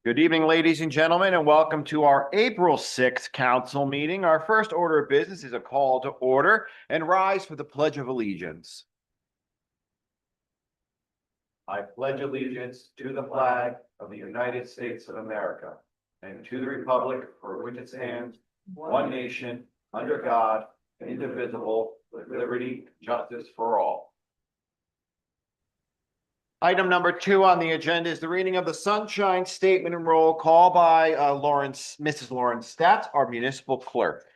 Good evening, ladies and gentlemen, and welcome to our April 6th council meeting. Our first order of business is a call to order and rise for the Pledge of Allegiance. I pledge allegiance to the flag of the United States of America and to the republic for which it stands, one nation, under God, indivisible, with liberty and justice for all. Item number 2 on the agenda is the reading of the Sunshine Statement and Roll Call by Mrs. Lawrence Stats, our municipal clerk.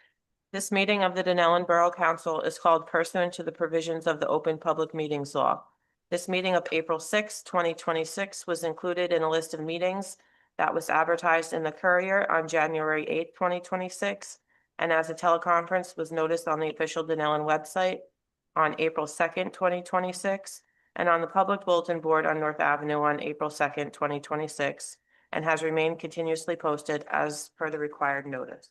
This meeting of the Dunellen Borough Council is called pursuant to the provisions of the Open Public Meetings Law. This meeting of April 6, 2026 was included in a list of meetings that was advertised in the Courier on January 8, 2026, and as a teleconference was noticed on the official Dunellen website on April 2nd, 2026, and on the public bulletin board on North Avenue on April 2nd, 2026, and has remained continuously posted as per the required notice.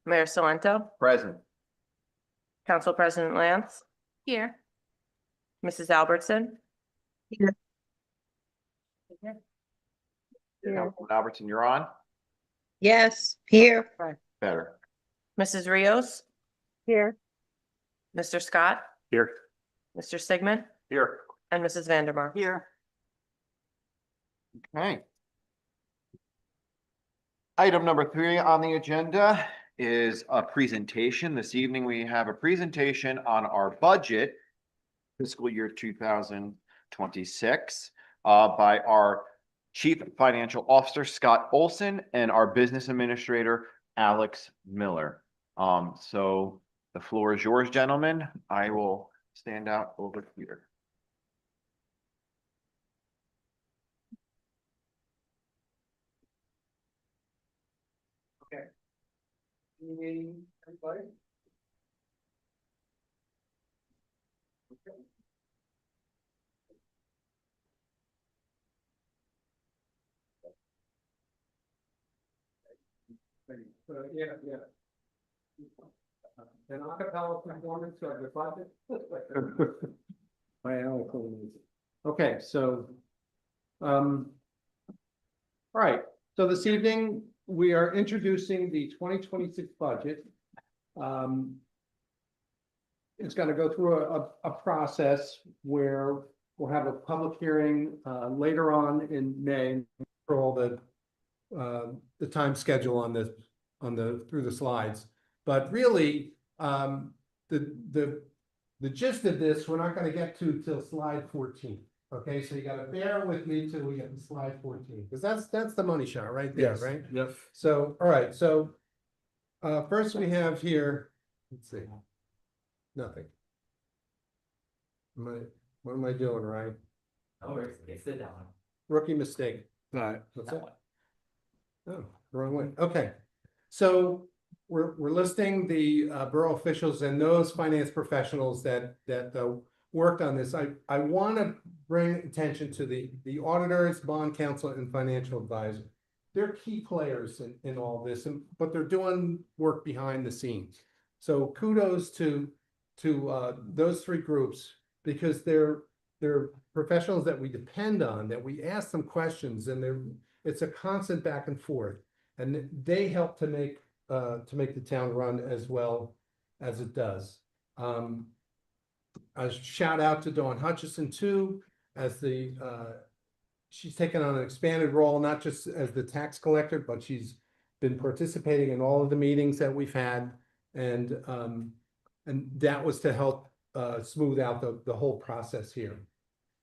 Mayor Salento, Present. Council President Lance, Here. Mrs. Albertson. Here. Councilman Albertson, you're on? Yes, here. Better. Mrs. Rios, Here. Mr. Scott, Here. Mr. Sigmund, Here. and Mrs. Vandermark. Here. Okay. Item number 3 on the agenda is a presentation. This evening, we have a presentation on our budget fiscal year 2026 by our Chief Financial Officer, Scott Olson, and our Business Administrator, Alex Miller. So the floor is yours, gentlemen. I will stand out over here. Okay. Everybody? Okay. Yeah. An acapella performance of the budget. Okay, so, all right, so this evening, we are introducing the 2026 budget. It's gonna go through a process where we'll have a public hearing, later on in May for all the time schedule on this, through the slides. But really, the gist of this, we're not gonna get to till slide 14. Okay, so you gotta bear with me till we get to slide 14, because that's the money shot right there, Yes. right? Yep. So, all right, so first we have here, let's see, nothing. What am I doing, Ryan? Oh, it's the down. Rookie mistake. Right. What's that? Oh, wrong way. Okay. So we're listing the borough officials and those finance professionals that worked on this. I want to bring attention to the auditors, bond counsel, and financial advisor. They're key players in all this, but they're doing work behind the scenes. So kudos to those 3 groups, because they're professionals that we depend on, that we ask them questions, and it's a constant back and forth, and they help to make the town run as well as it does. A shout out to Dawn Hutchison too, as she's taken on an expanded role, not just as the tax collector, but she's been participating in all of the meetings that we've had, and that was to help smooth out the whole process here.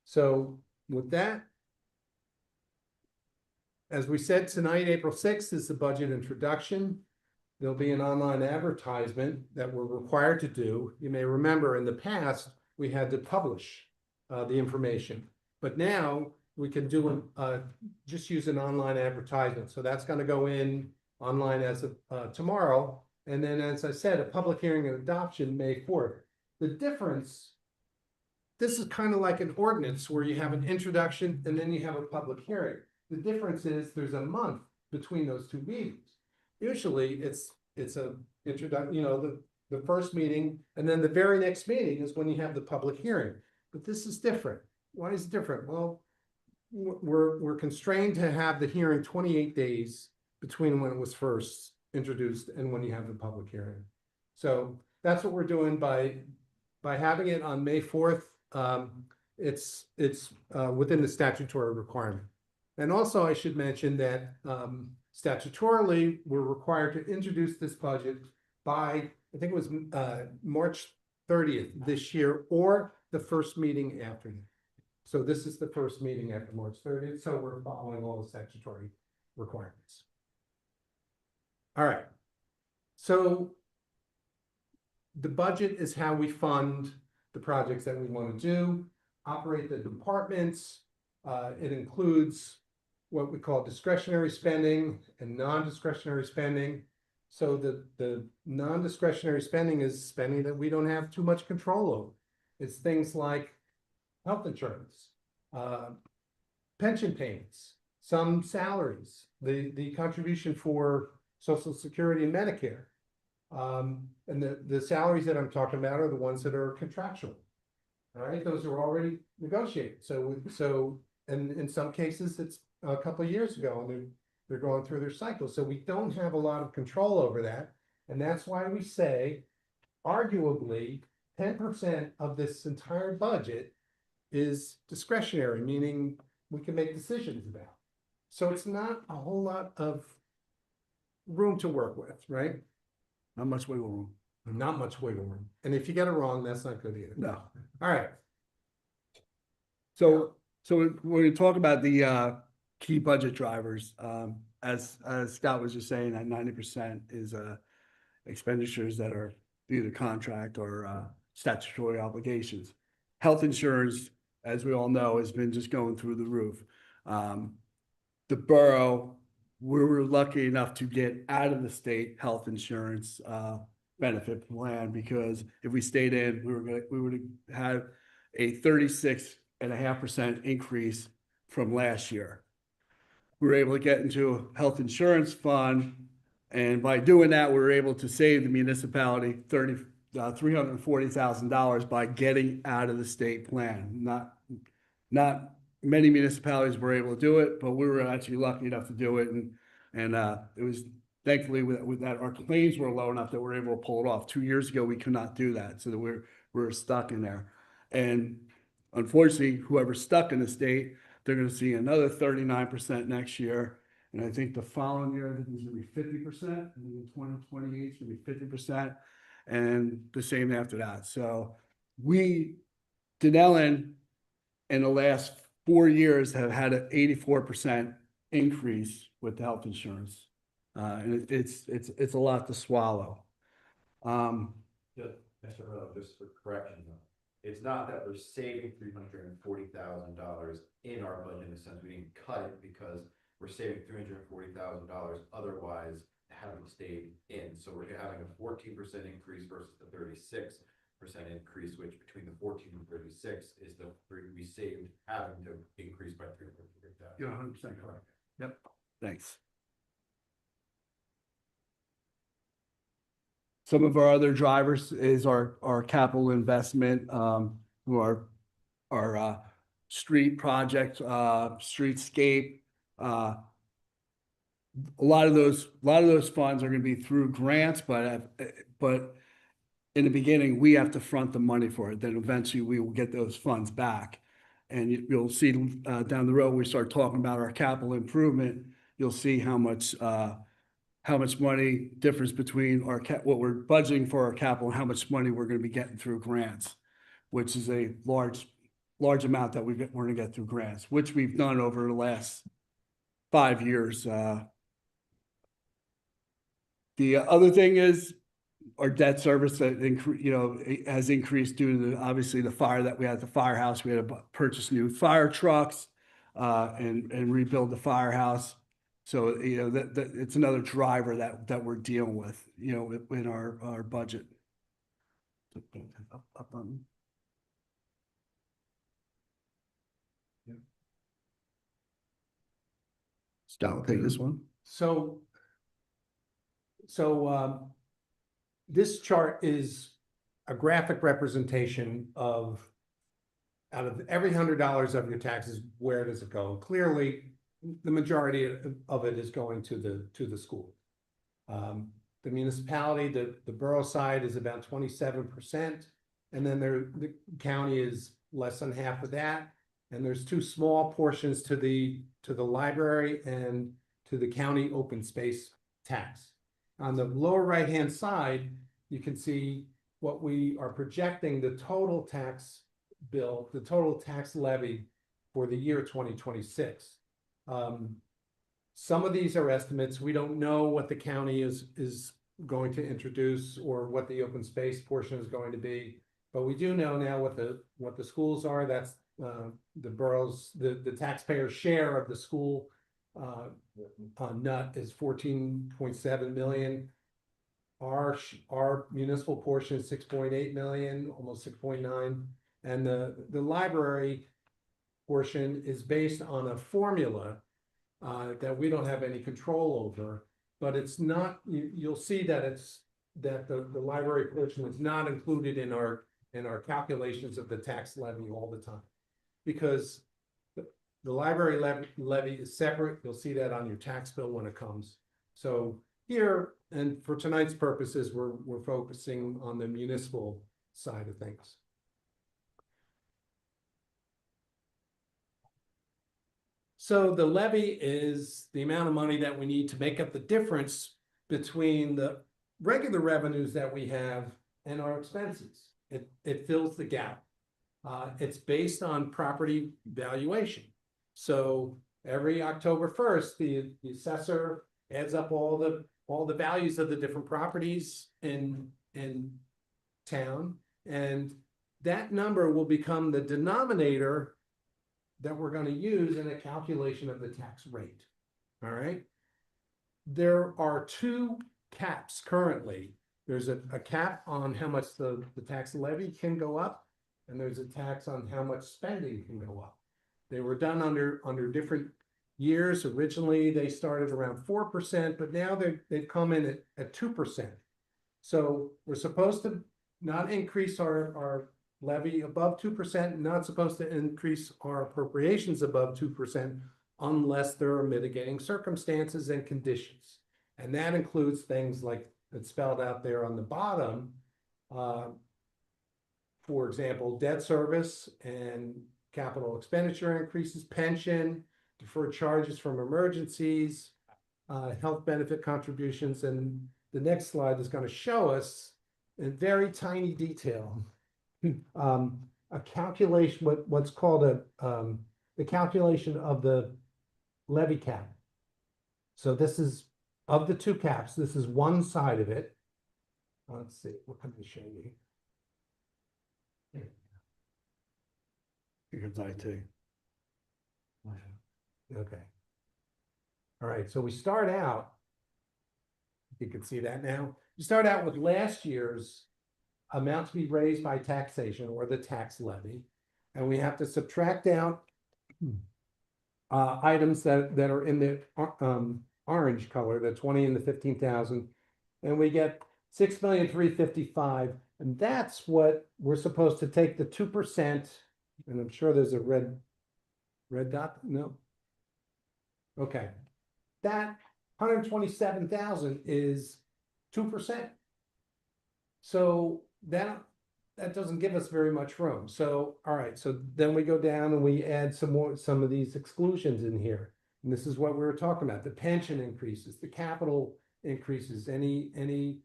So with that, as we said tonight, April 6th is the budget introduction. There'll be an online advertisement that we're required to do. You may remember in the past, we had to publish the information, but now we can do just use an online advertisement. So that's going to go in online as of tomorrow. And then, as I said, a public hearing and adoption May 4th. The difference, this is kind of like an ordinance where you have an introduction and then you have a public hearing. The difference is there's a month between those 2 meetings. Usually it's a introduction, you know, the first meeting, and then the very next meeting is when you have the public hearing. But this is different. Why is it different? Well, we're constrained to have the hearing 28 days between when it was first introduced and when you have the public hearing. So that's what we're doing by having it on May 4th. It's within the statutory requirement. And also I should mention that statutorily, we're required to introduce this budget by, I think it was March 30th this year, or the first meeting after that. So this is the first meeting after March 30th, so we're following all the statutory requirements. All right. So the budget is how we fund the projects that we want to do, operate the departments. It includes what we call discretionary spending and non-discretionary spending. So the non-discretionary spending is spending that we don't have too much control over. It's things like health insurance, pension payments, some salaries, the contribution for Social Security and Medicare. And the salaries that I'm talking about are the ones that are contractual. All right, those are already negotiated. So and in some cases, it's a couple of years ago, and they're going through their cycle. So we don't have a lot of control over that. And that's why we say, arguably, 10% of this entire budget is discretionary, meaning we can make decisions about. So it's not a whole lot of room to work with, right? Not much wiggle room. Not much wiggle room. And if you get it wrong, that's not good either. No. All right. So when we talk about the key budget drivers, as Scott was just saying, that 90% is expenditures that are either contract or statutory obligations. Health insurance, as we all know, has been just going through the roof. The borough, we were lucky enough to get out of the state health insurance benefit plan, because if we stayed in, we would have had a 36.5% increase from last year. We were able to get into a health insurance fund, and by doing that, we were able to save the municipality $340,000 by getting out of the state plan. Not many municipalities were able to do it, but we were actually lucky enough to do it, and it was thankfully with that our claims were low enough that we were able to pull it off. 2 years ago, we could not do that, so that we're stuck in there. And unfortunately, whoever's stuck in the state, they're going to see another 39% next year. And I think the following year, I think it's going to be 50%. And then in 2028, it's going to be 50%. And the same after that. So Dunellen, in the last 4 years, have had an 84% increase with the health insurance. And it's a lot to swallow. Just for correction, it's not that we're saving $340,000 in our budget, in the sense we didn't cut it, because we're saving $340,000 otherwise having stayed in. So we're having a 14% increase versus the 36% increase, which between the 14 and 36 is the we saved having to increase by $340,000. You're 100% correct. Yep. Thanks. Some of our other drivers is our capital investment, our street project, streetscape. A lot of those funds are going to be through grants, but in the beginning, we have to front the money for it. Then eventually we will get those funds back. And you'll see down the road, when we start talking about our capital improvement, you'll see how much money difference between what we're budgeting for our capital and how much money we're going to be getting through grants, which is a large amount that we're going to get through grants, which we've done over the last 5 years. The other thing is our debt service that has increased due to obviously the fire that we had at the firehouse. We had to purchase new fire trucks and rebuild the firehouse. So, that it's another driver that we're dealing with, in our budget. Scott will take this one. So this chart is a graphic representation of out of every $100 of your taxes, where does it go? Clearly, the majority of it is going to the school. The municipality, the borough side is about 27%, and then the county is less than half of that. And there's two small portions to the library and to the county open space tax. On the lower right-hand side, you can see what we are projecting the total tax bill, the total tax levy for the year 2026. Some of these are estimates. We don't know what the county is going to introduce or what the open space portion is going to be, but we do know now what the schools are. That's the borough's, the taxpayer share of the school nut is 14.7 million. Our municipal portion is 6.8 million, almost 6.9, and the library portion is based on a formula that we don't have any control over, but it's not, you'll see that the library portion is not included in our calculations of the tax levy all the time. Because the library levy is separate. You'll see that on your tax bill when it comes. So here, and for tonight's purposes, we're focusing on the municipal side of things. So the levy is the amount of money that we need to make up the difference between the regular revenues that we have and our expenses. It fills the gap. It's based on property valuation. So every October 1st, the assessor adds up all the values of the different properties in town, and that number will become the denominator that we're going to use in a calculation of the tax rate. All right. There are two caps currently. There's a cap on how much the tax levy can go up, and there's a tax on how much spending can go up. They were done under different years. Originally, they started around 4%, but now they've come in at 2%. So we're supposed to not increase our levy above 2%, not supposed to increase our appropriations above 2% unless there are mitigating circumstances and conditions. And that includes things like it's spelled out there on the bottom. For example, debt service and capital expenditure increases, pension, deferred charges from emergencies, health benefit contributions. And the next slide is going to show us in very tiny detail a calculation, what's called the calculation of the levy cap. So this is, of the two caps, this is one side of it. Let's see, what can I show you? Here's IT. Okay. All right, so we start out, you can see that now. You start out with last year's amount to be raised by taxation or the tax levy, and we have to subtract out items that are in the orange color, the 20 and the 15,000, and we get 6,355,000, and that's what we're supposed to take the 2%, and I'm sure there's a red dot. No. Okay, that 127,000 is 2%. So that doesn't give us very much room. So, all right, so then we go down and we add some of these exclusions in here. And this is what we were talking about, the pension increases, the capital increases, any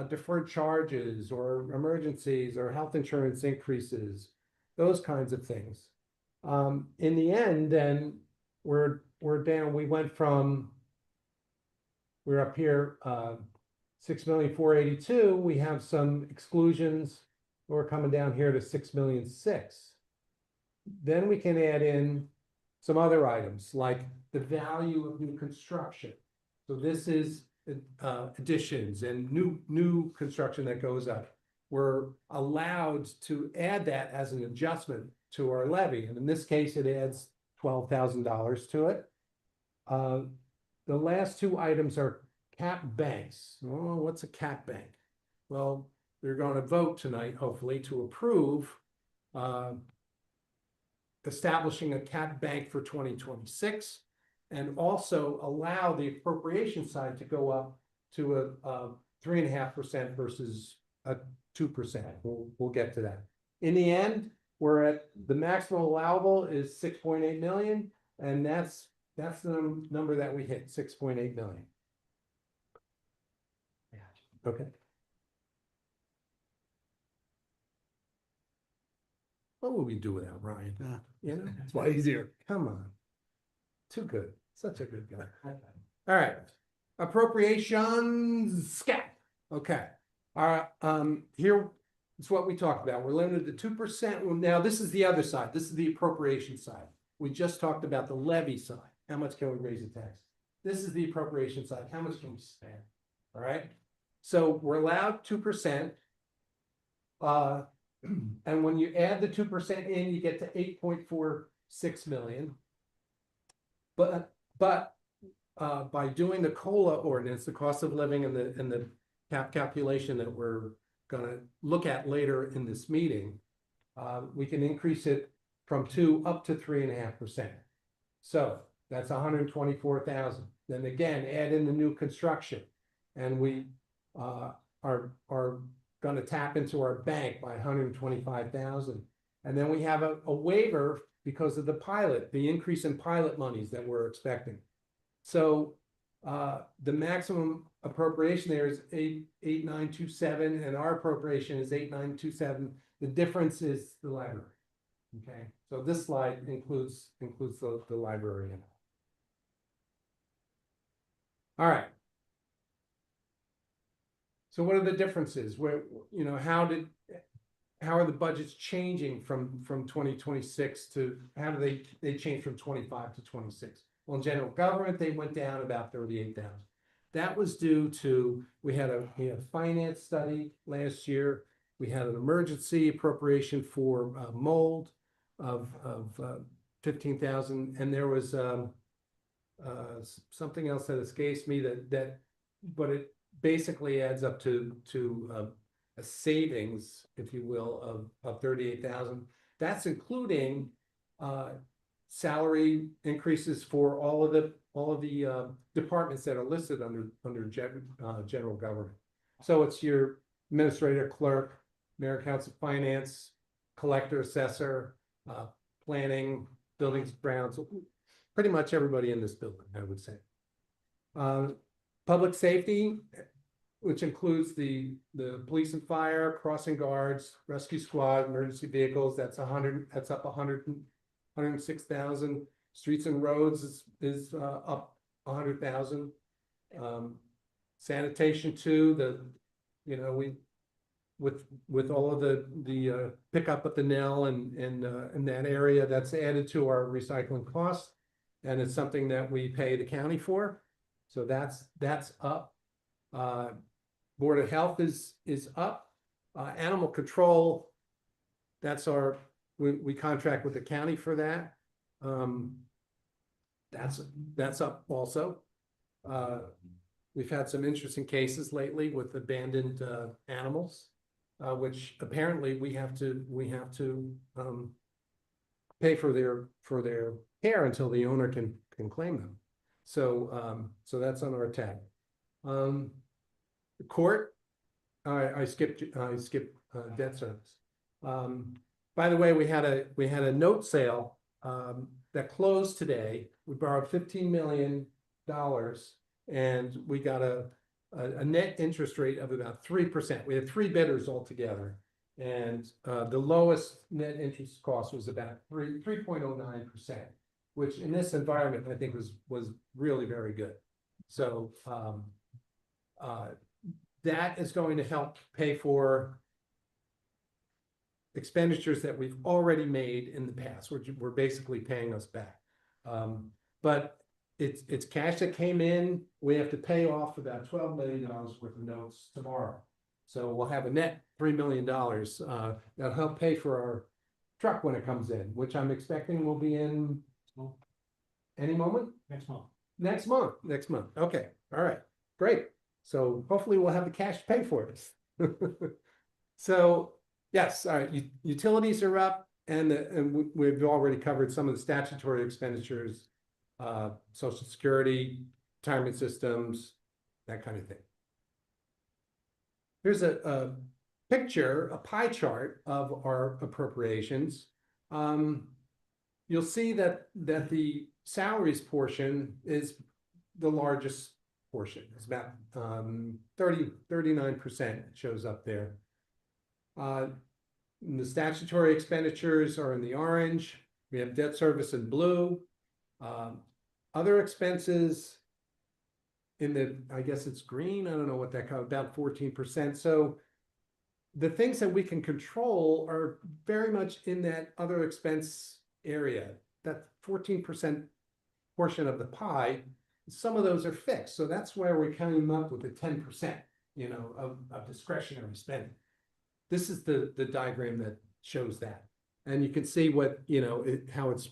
deferred charges or emergencies or health insurance increases, those kinds of things. In the end, then we're down, we're up here, 6,482,000. We have some exclusions. We're coming down here to 6,006,000. Then we can add in some other items like the value of new construction. So this is additions and new construction that goes up. We're allowed to add that as an adjustment to our levy, and in this case, it adds $12,000 to it. The last two items are cap banks. Oh, what's a cap bank? Well, they're going to vote tonight, hopefully, to approve establishing a cap bank for 2026. And also allow the appropriation side to go up to a 3.5% versus a 2%. We'll get to that. In the end, we're at, the maximum allowable is 6.8 million, and that's the number that we hit, 6.8 million. Okay. What would we do without Ryan? Yeah. You know, It's way easier. come on. Too good. Such a good guy. All right. Appropriations scat. Okay. Here is what we talked about. We're limited to 2%. Now, this is the other side. This is the appropriation side. We just talked about the levy side. How much can we raise the tax? This is the appropriation side. How much can we spend? All right. So we're allowed 2%. And when you add the 2% in, you get to 8.46 million. But by doing the COLA ordinance, the cost of living and the calculation that we're gonna look at later in this meeting, we can increase it from 2 up to 3.5%. So that's 124,000. Then again, add in the new construction, and we are going to tap into our bank by 125,000. And then we have a waiver because of the increase in pilot monies that we're expecting. So the maximum appropriation there is 8,927, and our appropriation is 8,927. The difference is the library. Okay, so this slide includes the library in it. All right. So what are the differences? Where, you know, how are the budgets changing from 2026 to, how do they change from 25 to 26? Well, in general government, they went down about 38,000. That was due to, we had a finance study last year. We had an emergency appropriation for mold of 15,000, and there was something else that escapes me but it basically adds up to a savings, if you will, of 38,000. That's including salary increases for all of the departments that are listed under general government. So it's your administrator, clerk, mayor, council, finance, collector, assessor, planning, buildings, grounds, pretty much everybody in this building, I would say. Public safety, which includes the police and fire, crossing guards, rescue squad, emergency vehicles, that's up 106,000. Streets and roads is up 100,000. Sanitation too, with all of the pickup at the Nell and in that area, that's added to our recycling costs, and it's something that we pay the county for. So that's up. Board of Health is up. Animal control, that's we contract with the county for that. That's up also. We've had some interesting cases lately with abandoned animals, which apparently we have to pay for their care until the owner can claim them. So that's on our tab. The court, I skipped debt service. By the way, we had a note sale that closed today. We borrowed $15 million, and we got a net interest rate of about 3%. We had 3 bidders altogether, and the lowest net interest cost was about 3.09%, which in this environment I think was really very good. So that is going to help pay for expenditures that we've already made in the past, which were basically paying us back. But it's cash that came in. We have to pay off about $12 million worth of notes tomorrow. So we'll have a net $3 million that'll help pay for our truck when it comes in, which I'm expecting will be in any moment? Next month. Okay. All right. Great. So hopefully we'll have the cash to pay for this. So yes, all right. Utilities are up. And we've already covered some of the statutory expenditures, social security, retirement systems, that kind of thing. Here's a picture, a pie chart of our appropriations. You'll see that the salaries portion is the largest portion. It's about 39% shows up there. The statutory expenditures are in the orange. We have debt service in blue. Other expenses in the, I guess it's green. I don't know what that comes, about 14%. So the things that we can control are very much in that other expense area. That 14% portion of the pie, some of those are fixed. So that's where we came up with the 10%, of discretionary spending. This is the diagram that shows that. And you can see what, how it's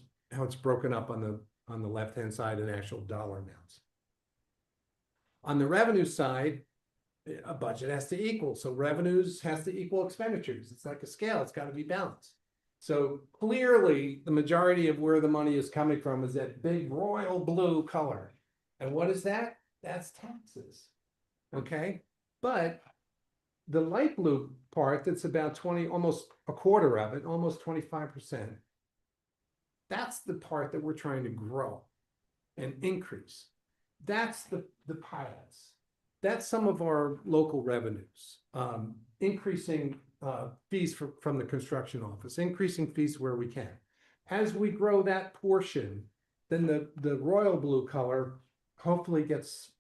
broken up on the left-hand side in actual dollar amounts. On the revenue side, a budget has to equal. So revenues has to equal expenditures. It's like a scale. It's got to be balanced. So clearly the majority of where the money is coming from is that big royal blue color. And what is that? That's taxes. Okay. But the light blue part, that's about 20, almost a quarter of it, almost 25%. That's the part that we're trying to grow and increase. That's the pilots. That's some of our local revenues, increasing fees from the construction office, increasing fees where we can. As we grow that portion, then the royal blue color hopefully gets,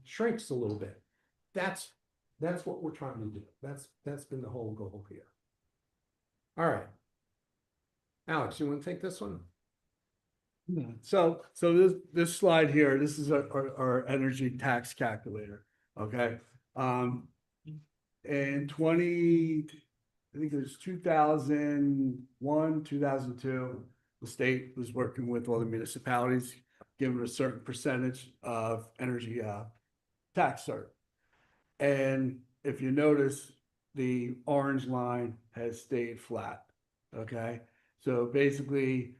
shrinks a little bit. That's what we're trying to do. That's been the whole goal here. All right. Alex, you want to take this one? Yeah. So this slide here, this is our energy tax calculator. Okay. In I think it was 2001, 2002, the state was working with all the municipalities, giving a certain percentage of energy tax cert. And if you notice, the orange line has stayed flat. Okay. So basically,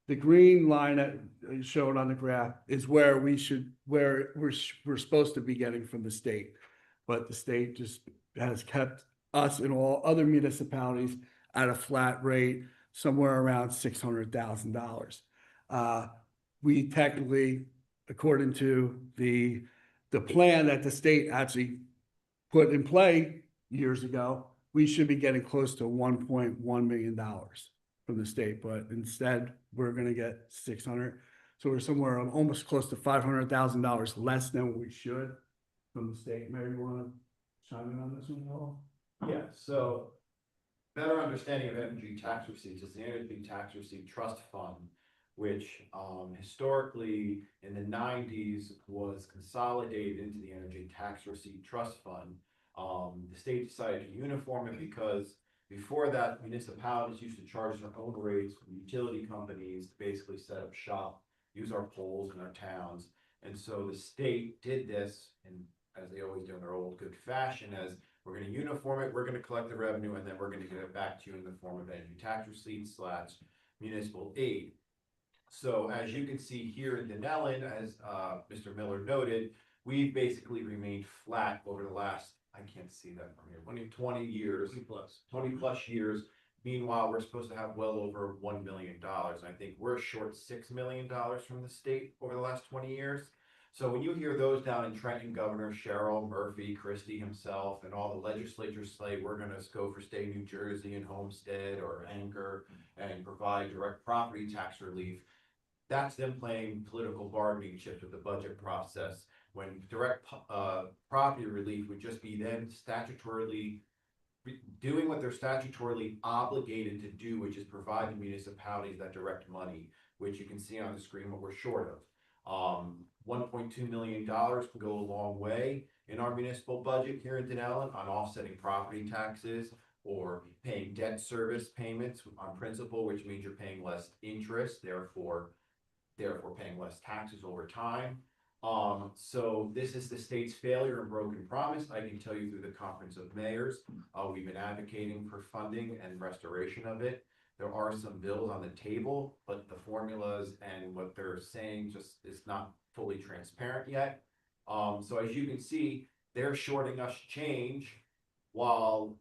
the green line that is shown on the graph is where we're supposed to be getting from the state. But the state just has kept us and all other municipalities at a flat rate, somewhere around $600,000. We technically, according to the plan that the state actually put in play years ago, we should be getting close to $1.1 million from the state, but instead we're going to get 600. So we're somewhere almost close to $500,000 less than we should from the state. Mary, you want to chime in on this one at all? Yeah, so better understanding of energy tax receipts is the Energy Tax Receipt Trust Fund, which historically in the 90s was consolidated into the Energy Tax Receipt Trust Fund. The state decided to uniform it because before that, municipalities used to charge their own rates from utility companies to basically set up shop, use our poles in our towns. And so the state did this, and as they always do in their old good fashion, as we're going to uniform it, we're going to collect the revenue, and then we're going to give it back to you in the form of energy tax receipts / municipal aid. So as you can see here in Dunellen, as Mr. Miller noted, we've basically remained flat over the last, I can't see that from here, 20 years, 20 plus years. Meanwhile, we're supposed to have well over $1 million. I think we're short $6 million from the state over the last 20 years. So when you hear those down in Trenton, Governor Cheryl Murphy, Christie himself, and all the legislatures say we're going to go for state New Jersey and Homestead or Anchor and provide direct property tax relief, that's them playing political bargaining chips with the budget process. When direct property relief would just be them statutorily doing what they're statutorily obligated to do, which is provide the municipalities that direct money, which you can see on the screen what we're short of. $1.2 million can go a long way in our municipal budget here in Dunellen on offsetting property taxes or paying debt service payments on principal, which means you're paying less interest, therefore paying less taxes over time. So this is the state's failure and broken promise. I can tell you through the Conference of Mayors, we've been advocating for funding and restoration of it. There are some bills on the table, but the formulas and what they're saying just is not fully transparent yet. So as you can see, they're shorting us change while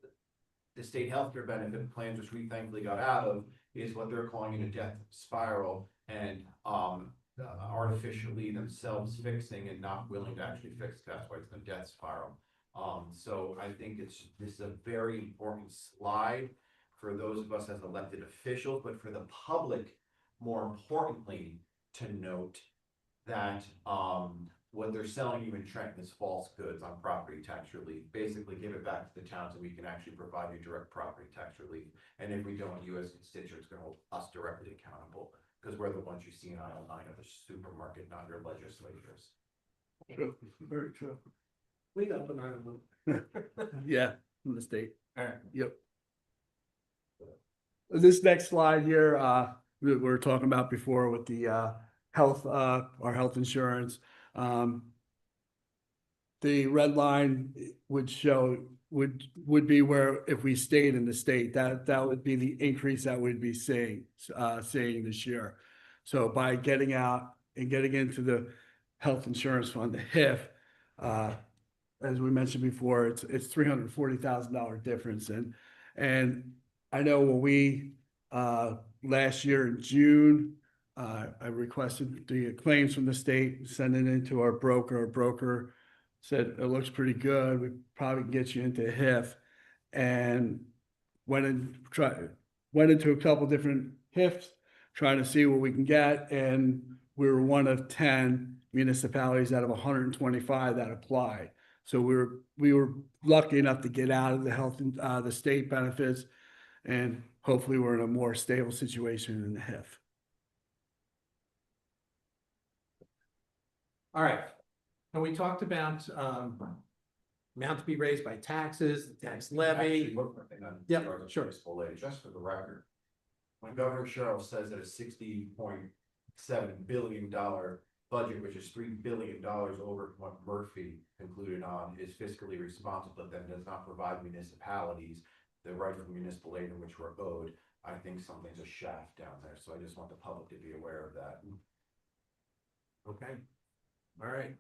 the state healthcare benefit plans, which we thankfully got out of, is what they're calling a death spiral and artificially themselves fixing and not willing to actually fix. That's why it's a death spiral. So I think this is a very important slide for those of us as elected officials, but for the public, more importantly, to note that what they're selling you in Trenton is false goods on property tax relief. Basically, give it back to the towns and we can actually provide you direct property tax relief. And if we don't, you as constituents are going to hold us directly accountable because we're the ones you see in aisle 9 of the supermarket, not your legislators. True, very true. We got an item. Yeah, from the state. Alright. Yep. This next slide here, we were talking about before with the health, our health insurance. The red line would show, would be where if we stayed in the state, that would be the increase that we'd be seeing this year. So by getting out and getting into the health insurance fund, the HIF, as we mentioned before, it's $340,000 difference. And I know when we, last year in June, I requested the claims from the state, send it into our broker. Our broker said, it looks pretty good. We probably can get you into a HIF. And went into a couple different HIFs, trying to see what we can get. And we were one of 10 municipalities out of 125 that applied. So we were lucky enough to get out of the health and the state benefits, and hopefully we're in a more stable situation in the HIF. All right, and we talked about amount to be raised by taxes, tax levy. Actually, one more thing on Yep, regarding sure. municipal levy, just for the record. When Governor Sherrill says that a $60.7 billion budget, which is $3 billion over what Murphy concluded on, is fiscally responsible, but then does not provide municipalities the rightful municipal aid in which we're owed, I think something's a shaft down there. So I just want the public to be aware of that. Okay, all right.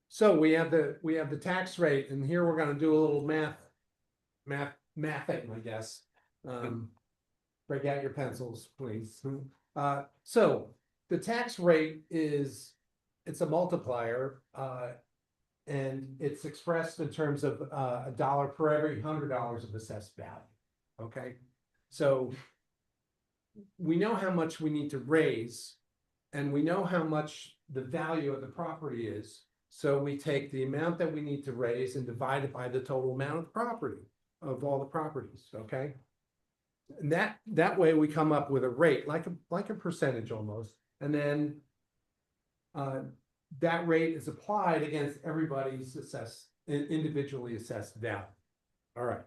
So we have the tax rate, and here we're gonna do a little mathing, I guess. Break out your pencils, please. So the tax rate it's a multiplier, and it's expressed in terms of $1 per every $100 of assessed value. Okay, so we know how much we need to raise, and we know how much the value of the property is. So we take the amount that we need to raise and divide it by the total amount of property of all the properties. Okay. And that way we come up with a rate, like a percentage almost, and then that rate is applied against everybody's individually assessed value. All right.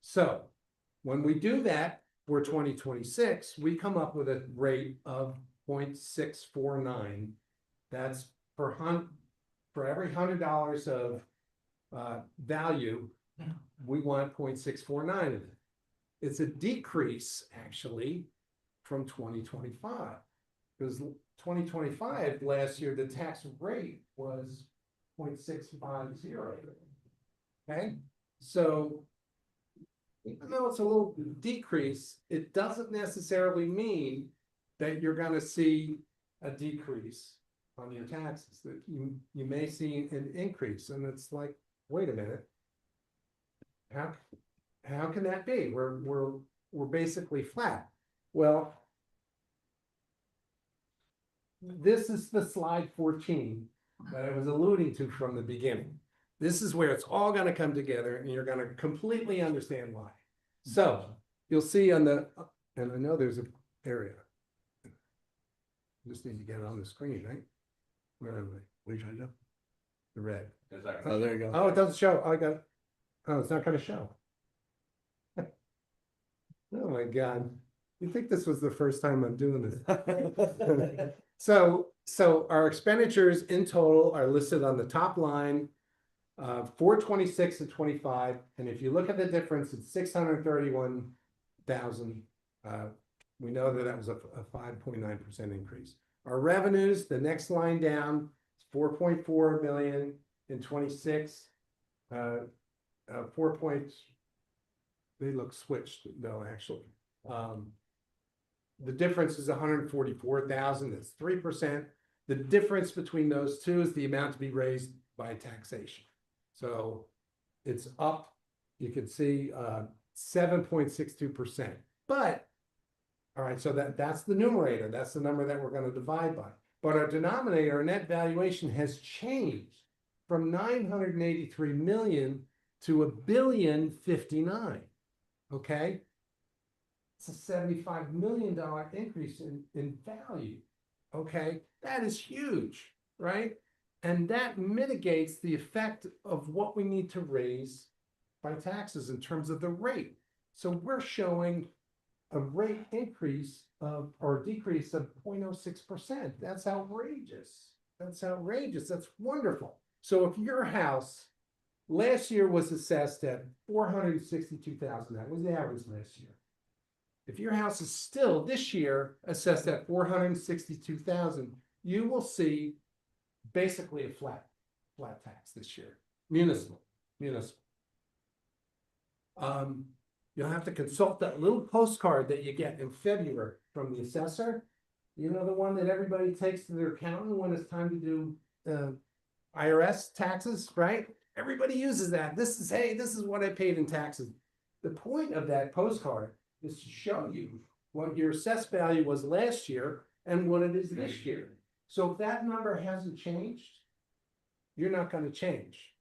So when we do that for 2026, we come up with a rate of 0.649. That's for every $100 of value, we want 0.649 of it. It's a decrease actually from 2025, because 2025 last year, the tax rate was 0.650. Okay, so even though it's a little decrease, it doesn't necessarily mean that you're going to see a decrease on your taxes. That you may see an increase, and it's like, wait a minute, how can that be? We're basically flat. Well, this is the slide 14 that I was alluding to from the beginning. This is where it's all going to come together, and you're going to completely understand why. So you'll see on the, and I know there's an area. Just need to get it on the screen, right? Where am I? What are you trying to do? The red. Oh, there you go. Oh, it doesn't show. I got. Oh, it's not going to show. Oh my God! You think this was the first time I'm doing this? So our expenditures in total are listed on the top line. 426 and 25, and if you look at the difference, it's 631,000. We know that was a 5.9% increase. Our revenues, the next line down, 4.4 million in 26. 4 points. They look switched though, actually. The difference is 144,000. That's 3%. The difference between those two is the amount to be raised by taxation. So it's up, you can see 7.62%. But, all right, so that's the numerator. That's the number that we're going to divide by. But our denominator, our net valuation, has changed from 983 million to $1,059,000,000. Okay? It's a $75 million increase in value. Okay? That is huge, right? And that mitigates the effect of what we need to raise by taxes in terms of the rate. So we're showing a rate increase of, or decrease of 0.06%. That's outrageous. That's outrageous. That's wonderful. So if your house last year was assessed at 462,000, that was the average last year. If your house is still this year assessed at 462,000, you will see basically a flat tax this year. Municipal. You'll have to consult that little postcard that you get in February from the assessor. You know, the one that everybody takes to their accountant when it's time to do IRS taxes, right? Everybody uses that. This is, hey, this is what I paid in taxes. The point of that postcard is to show you what your assessed value was last year and what it is this year. So if that number hasn't changed, you're not going to change.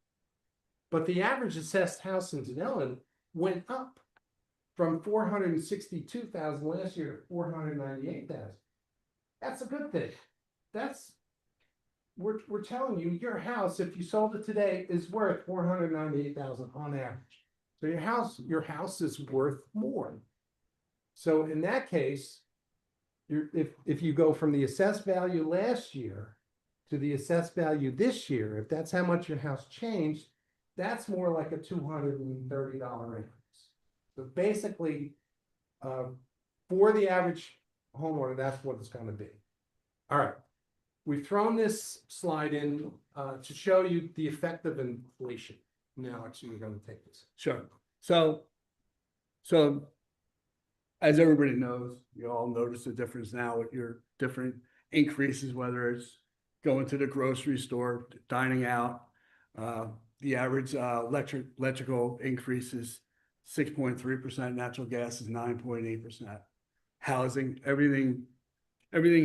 But the average assessed house in Dunellen went up from 462,000 last year to 498,000. That's a good thing. We're telling you, your house, if you sold it today, is worth 498,000 on average. So your house is worth more. So in that case, if you go from the assessed value last year to the assessed value this year, if that's how much your house changed, that's more like a $230 increase. So basically, for the average homeowner, that's what it's going to be. All right. We've thrown this slide in to show you the effect of inflation. Now, actually, we're going to take this. Sure. So as everybody knows, you all notice the difference now with your different increases, whether it's going to the grocery store, dining out. The average electrical increase is 6.3%. Natural gas is 9.8%. Housing, everything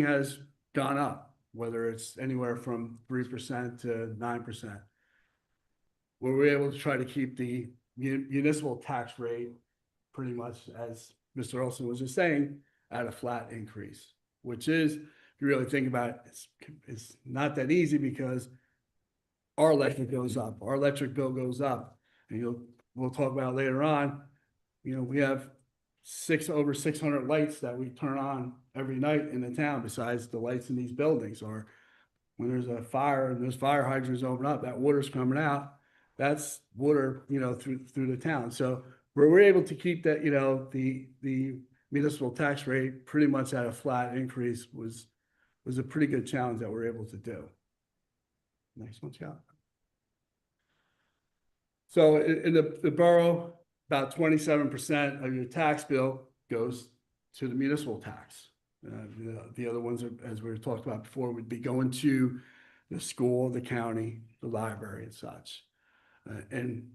has gone up, whether it's anywhere from 3% to 9%. We're able to try to keep the municipal tax rate pretty much, as Mr. Olson was just saying, at a flat increase, which is, if you really think about it, it's not that easy because our electric goes up, our electric bill goes up, and we'll talk about later on. You know, we have over 600 lights that we turn on every night in the town, besides the lights in these buildings. Or when there's a fire and those fire hydrants open up, that water's coming out. That's water, you know, through the town. So we're able to keep that, you know, the municipal tax rate pretty much at a flat increase was a pretty good challenge that we're able to do. Next one, Scott. So in the borough, about 27% of your tax bill goes to the municipal tax. The other ones, as we talked about before, would be going to the school, the county, the library, and such. And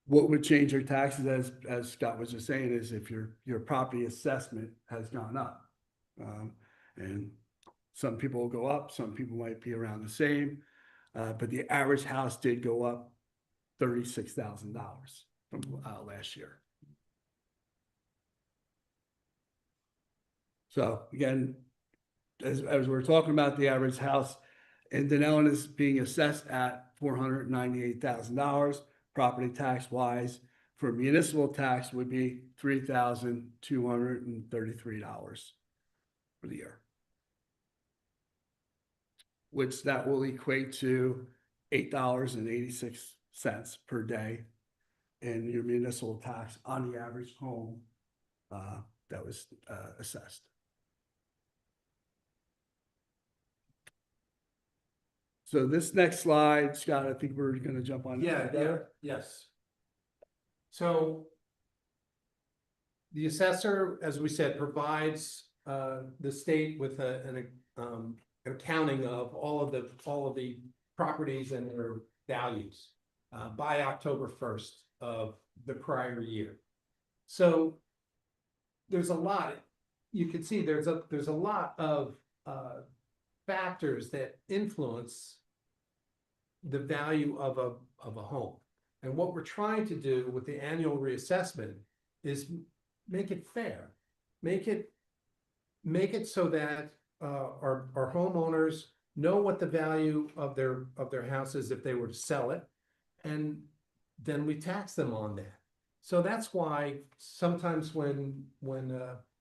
what would change your taxes, as Scott was just saying, is if your property assessment has gone up. And some people will go up, some people might be around the same, but the average house did go up $36,000 from last year. So again, as we're talking about, the average house in Dunellen is being assessed at $498,000. Property tax wise, for municipal tax would be $3,233 for the year, which that will equate to $8.86 per day in your municipal tax on the average home that was assessed. So this next slide, Scott, I think we're gonna jump on. Yes. So the assessor, as we said, provides the state with an accounting of all of the properties and their values by October 1st of the prior year. So there's a lot, you can see there's a lot of factors that influence the value of a home. And what we're trying to do with the annual reassessment is make it fair, make it so that our homeowners know what the value of their house is if they were to sell it, and then we tax them on that. So that's why sometimes when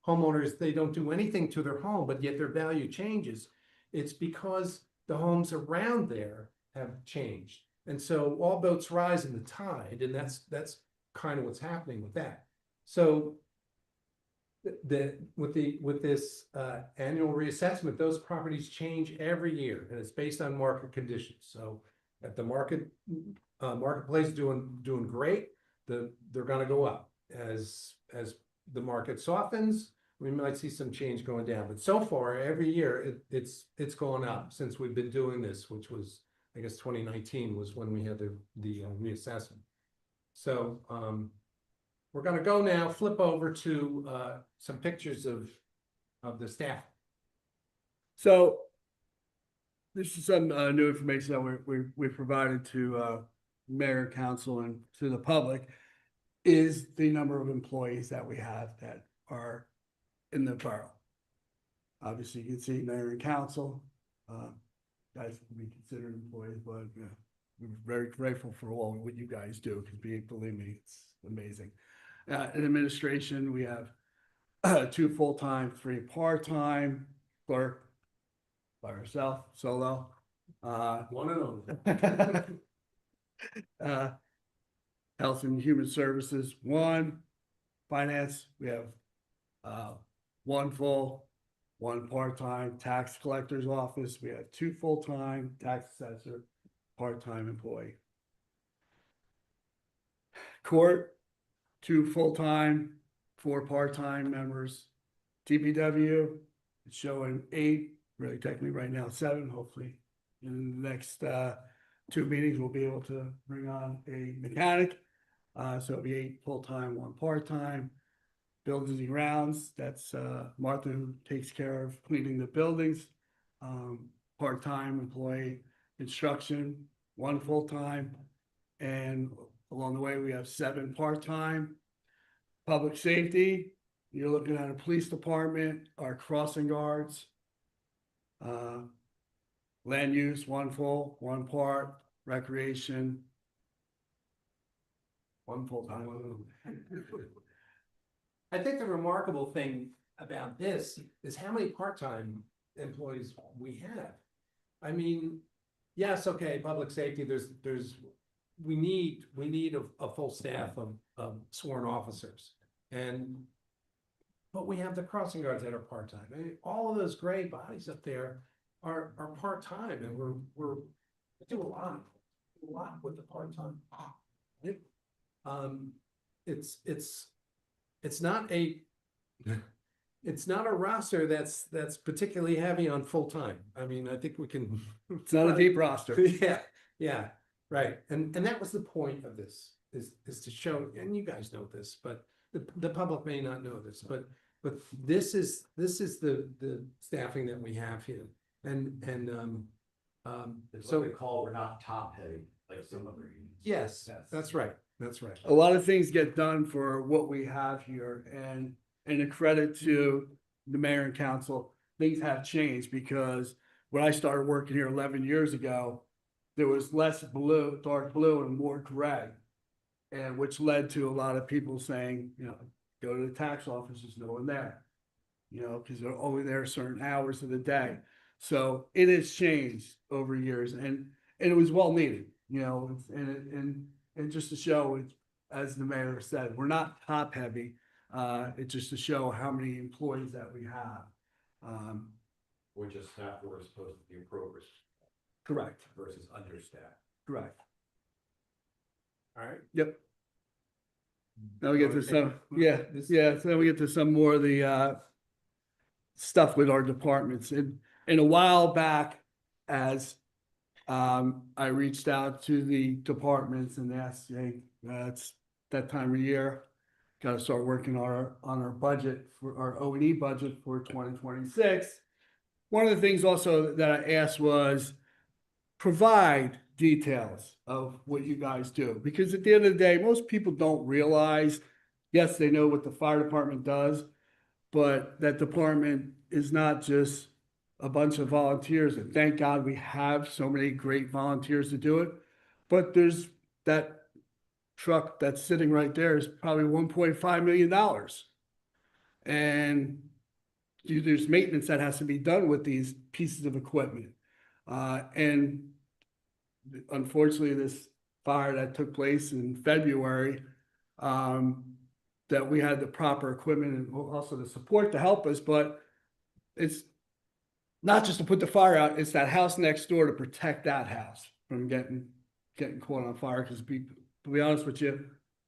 homeowners, they don't do anything to their home, but yet their value changes, it's because the homes around there have changed. And so all boats rise in the tide, and that's kind of what's happening with that. So with this annual reassessment, those properties change every year, and it's based on market conditions. So if the marketplace doing great, they're going to go up. As the market softens, we might see some change going down. But so far, every year it's gone up since we've been doing this, which was, I guess, 2019 was when we had the reassessment. So we're going to go now, flip over to some pictures of the staff. So this is some new information that we provided to mayor and council and to the public, is the number of employees that we have that are in the borough. Obviously, you can see mayor and council, guys can be considered employees, but we're very grateful for all what you guys do, because believe me, it's amazing. In administration, we have 2 full-time, 3 part-time, clerk by herself, solo. One and only. Health and Human Services, 1. Finance, we have 1 full, 1 part-time. Tax collector's office, we have 2 full-time, tax assessor, part-time employee. Court, 2 full-time, 4 part-time members. DPW, it's showing 8, really technically right now 7, hopefully. In the next 2 meetings, we'll be able to bring on a mechanic. So it'll be 8 full-time, 1 part-time. Buildings and grounds, that's Martha, who takes care of cleaning the buildings. Part-time employee. Construction, 1 full-time. And along the way, we have 7 part-time. Public safety, you're looking at a police department, our crossing guards. Land use, 1 full, 1 part. Recreation, 1 full-time. I think the remarkable thing about this is how many part-time employees we have. I mean, yes, okay, public safety, we need a full staff of sworn officers. But we have the crossing guards that are part-time. I mean, all of those gray bodies up there are part-time, and we do a lot with the part-time. It's not a roster that's particularly heavy on full-time. I mean, I think we can. It's not a deep roster. Yeah, right. And that was the point of this, is to show, and you guys know this, but the public may not know this, but this is the staffing that we have here. It's so what we call, we're not top heavy, like some other unions. yes, that's right. That's right. A lot of things get done for what we have here, and a credit to the mayor and council, things have changed, because when I started working here 11 years ago, there was less blue, dark blue, and more gray. And which led to a lot of people saying, go to the tax office, there's no one there. Because they're only there certain hours of the day. So it has changed over years, and and it was well needed, you know, and just to show, as the mayor said, we're not top heavy. It's just to show how many employees that we have. Which is staff who are supposed to be appropriate Correct, versus understaffed. correct. All right. Yep. Now we get to some, yeah, This- yeah, so then we get to some more of the stuff with our departments. And a while back, as I reached out to the departments and asked, hey, it's that time of year. Got to start working on our budget for our O&E budget for 2026. One of the things also that I asked was provide details of what you guys do, because at the end of the day, most people don't realize, yes, they know what the fire department does, but that department is not just a bunch of volunteers, and thank God we have so many great volunteers to do it. But there's that truck that's sitting right there is probably $1.5 million. And there's maintenance that has to be done with these pieces of equipment. And unfortunately, this fire that took place in February, that we had the proper equipment and also the support to help us, but it's not just to put the fire out, it's that house next door to protect that house from getting caught on fire. Because to be honest with you,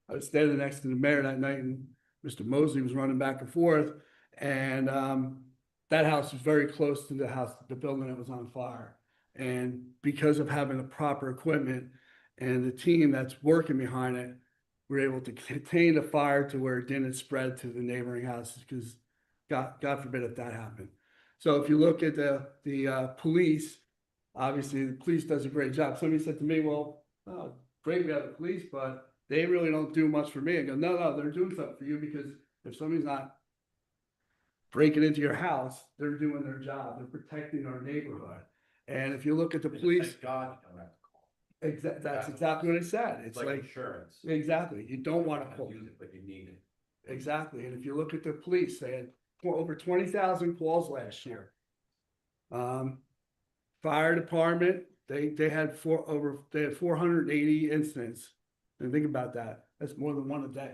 I was standing next to the mayor that night and Mr. Mosley was running back and forth. And that house was very close to the building that was on fire. And because of having the proper equipment and the team that's working behind it, we're able to contain the fire to where it didn't spread to the neighboring houses, because God forbid if that happened. So if you look at the police, obviously the police does a great job. Somebody said to me, well, oh, great, we have the police, but they really don't do much for me. I go, no, they're doing something for you, because if somebody's not breaking into your house, they're doing their job. They're protecting our neighborhood. And if you look at the police, Thank God you don't have to call. that's exactly what I said. It's like, insurance. exactly, you don't want to call. Use it, but you need it. Exactly. And if you look at the police, they had over 20,000 calls last year. Fire department, they had 480 incidents. And think about that. That's more than one a day.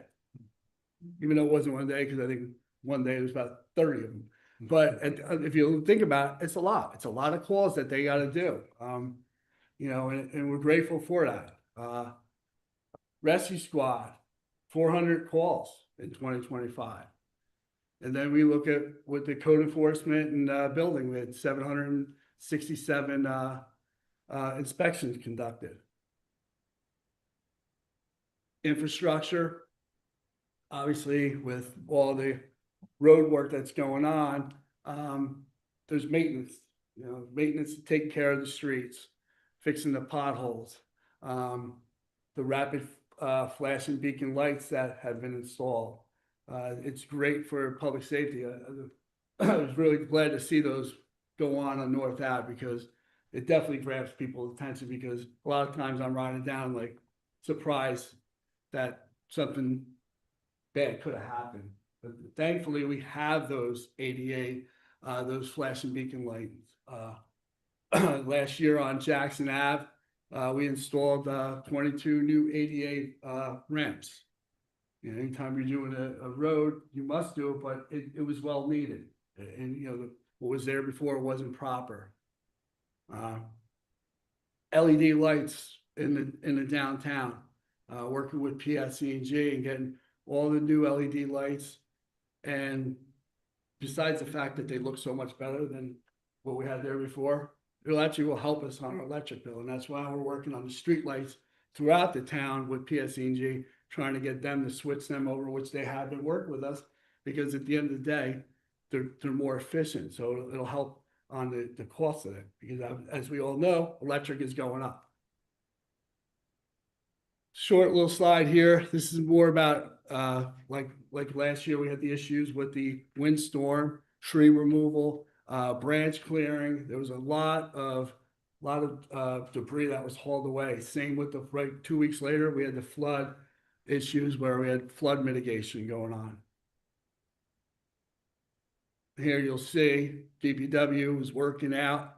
Even though it wasn't one day, because I think one day there was about 30 of them. But if you think about it, it's a lot. It's a lot of calls that they got to do. You know, and we're grateful for that. Rescue squad, 400 calls in 2025. And then we look at with the code enforcement and building, we had 767 inspections conducted. Infrastructure, obviously with all the road work that's going on, there's maintenance, maintenance to take care of the streets, fixing the potholes, the rapid flashing beacon lights that have been installed. It's great for public safety. I was really glad to see those go on North Ave, because it definitely grabs people's attention, because a lot of times I'm riding down like surprised that something bad could have happened. But thankfully we have those 88, those flashing beacon lights. Last year on Jackson Ave, we installed 22 new ADA ramps. Anytime you're doing a road, you must do it, but it was well needed. And what was there before wasn't proper. LED lights in the downtown, working with PSE&G and getting all the new LED lights. And besides the fact that they look so much better than what we had there before, it actually will help us on our electric bill. And that's why we're working on the street lights throughout the town with PSE&G, trying to get them to switch them over, which they have been working with us, because at the end of the day, they're more efficient. So it'll help on the cost of it, because as we all know, electric is going up. Short little slide here. This is more about like last year we had the issues with the windstorm, tree removal, branch clearing. There was a lot of debris that was hauled away. Same with right 2 weeks later, we had the flood issues where we had flood mitigation going on. Here you'll see DPW was working out,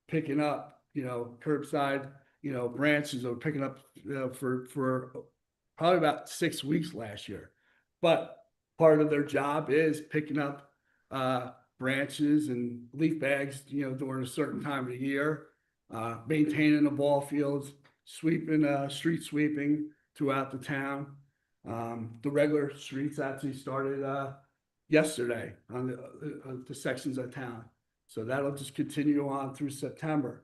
picking up, curbside branches are picking up, for probably about 6 weeks last year. But part of their job is picking up, branches and leaf bags, during a certain time of the year, maintaining the ball fields, sweeping, street sweeping throughout the town. The regular streets actually started, yesterday on the sections of town. So that'll just continue on through September.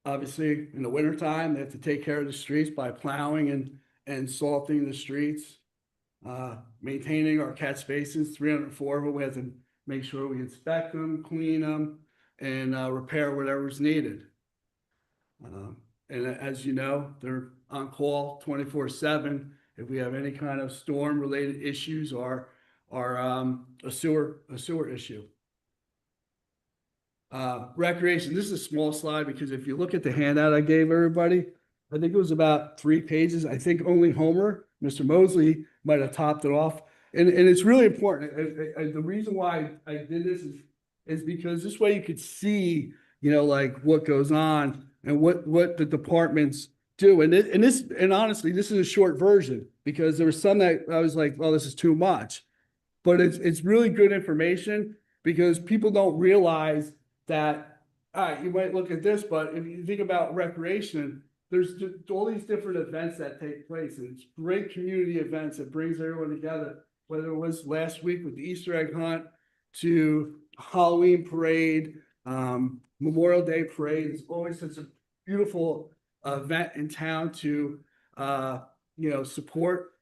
Obviously, in the wintertime, they have to take care of the streets by plowing and salting the streets. Maintaining our catch basins, 304 of them, we have to make sure we inspect them, clean them, and repair whatever's needed. And as you know, they're on call 24/7 if we have any kind of storm related issues or a sewer issue. Recreation, this is a small slide because if you look at the handout I gave everybody, I think it was about 3 pages. I think only Homer, Mr. Mosley, might have topped it off. And it's really important. And the reason why I did this is because this way you could see, like what goes on and what the departments do. And honestly, this is a short version because there was some that I was like, well, this is too much. But it's really good information because people don't realize that, all right, you might look at this, but if you think about recreation, there's just all these different events that take place, and it's great community events that brings everyone together, whether it was last week with the Easter egg hunt to Halloween parade, Memorial Day parade. It's always such a beautiful event in town to, support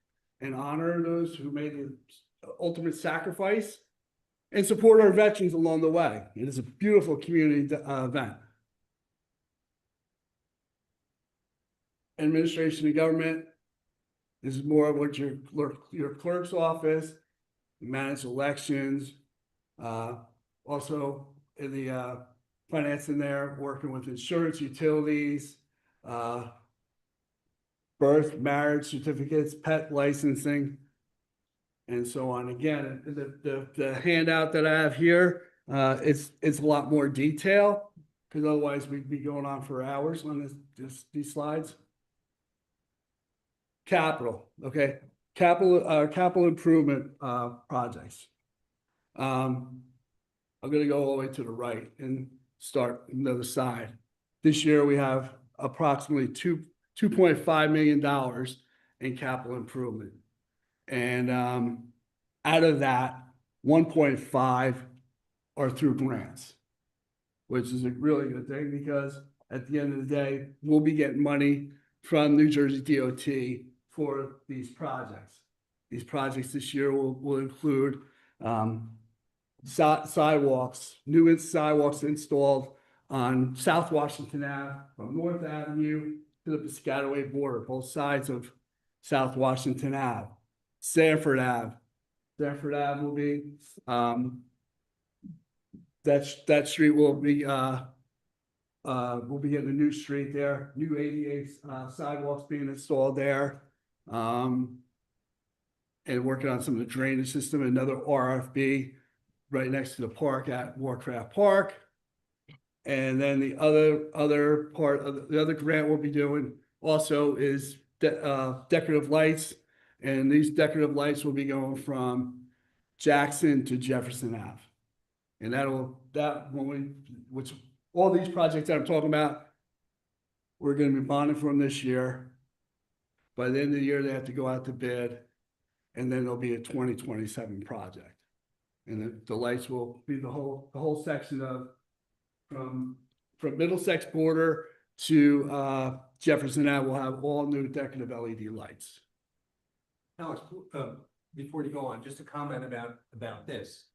and honor those who made the ultimate sacrifice and support our veterans along the way. It is a beautiful community event. Administration and government, this is more of what your clerk's office, manage elections, also in the finance in there, working with insurance, utilities, birth, marriage certificates, pet licensing, and so on. Again, the handout that I have here, it's a lot more detail because otherwise we'd be going on for hours on these slides. Capital, okay, capital improvement projects. I'm gonna go all the way to the right and start on the other side. This year we have approximately $2.5 million in capital improvement. And out of that, 1.5 are through grants, which is a really good thing because at the end of the day, we'll be getting money from New Jersey DOT for these projects. These projects this year will include sidewalks, new sidewalks installed on South Washington Ave from North Avenue to the Piscataway border, both sides of South Washington Ave. Sanford Ave. Sanford Ave will be, that street will be, we'll be getting a new street there, new ADA sidewalks being installed there. And working on some of the drainage system, another RFB right next to the park at Warcraft Park. And then the other part of the other grant we'll be doing also is decorative lights. And these decorative lights will be going from Jackson to Jefferson Ave. And which all these projects that I'm talking about, we're going to be bonding from this year. By the end of the year, they have to go out to bid, and then there'll be a 2027 project. And the lights will be the whole section of from Middlesex border to Jefferson Ave will have all new decorative LED lights. Alex, before you go on, just a comment about this.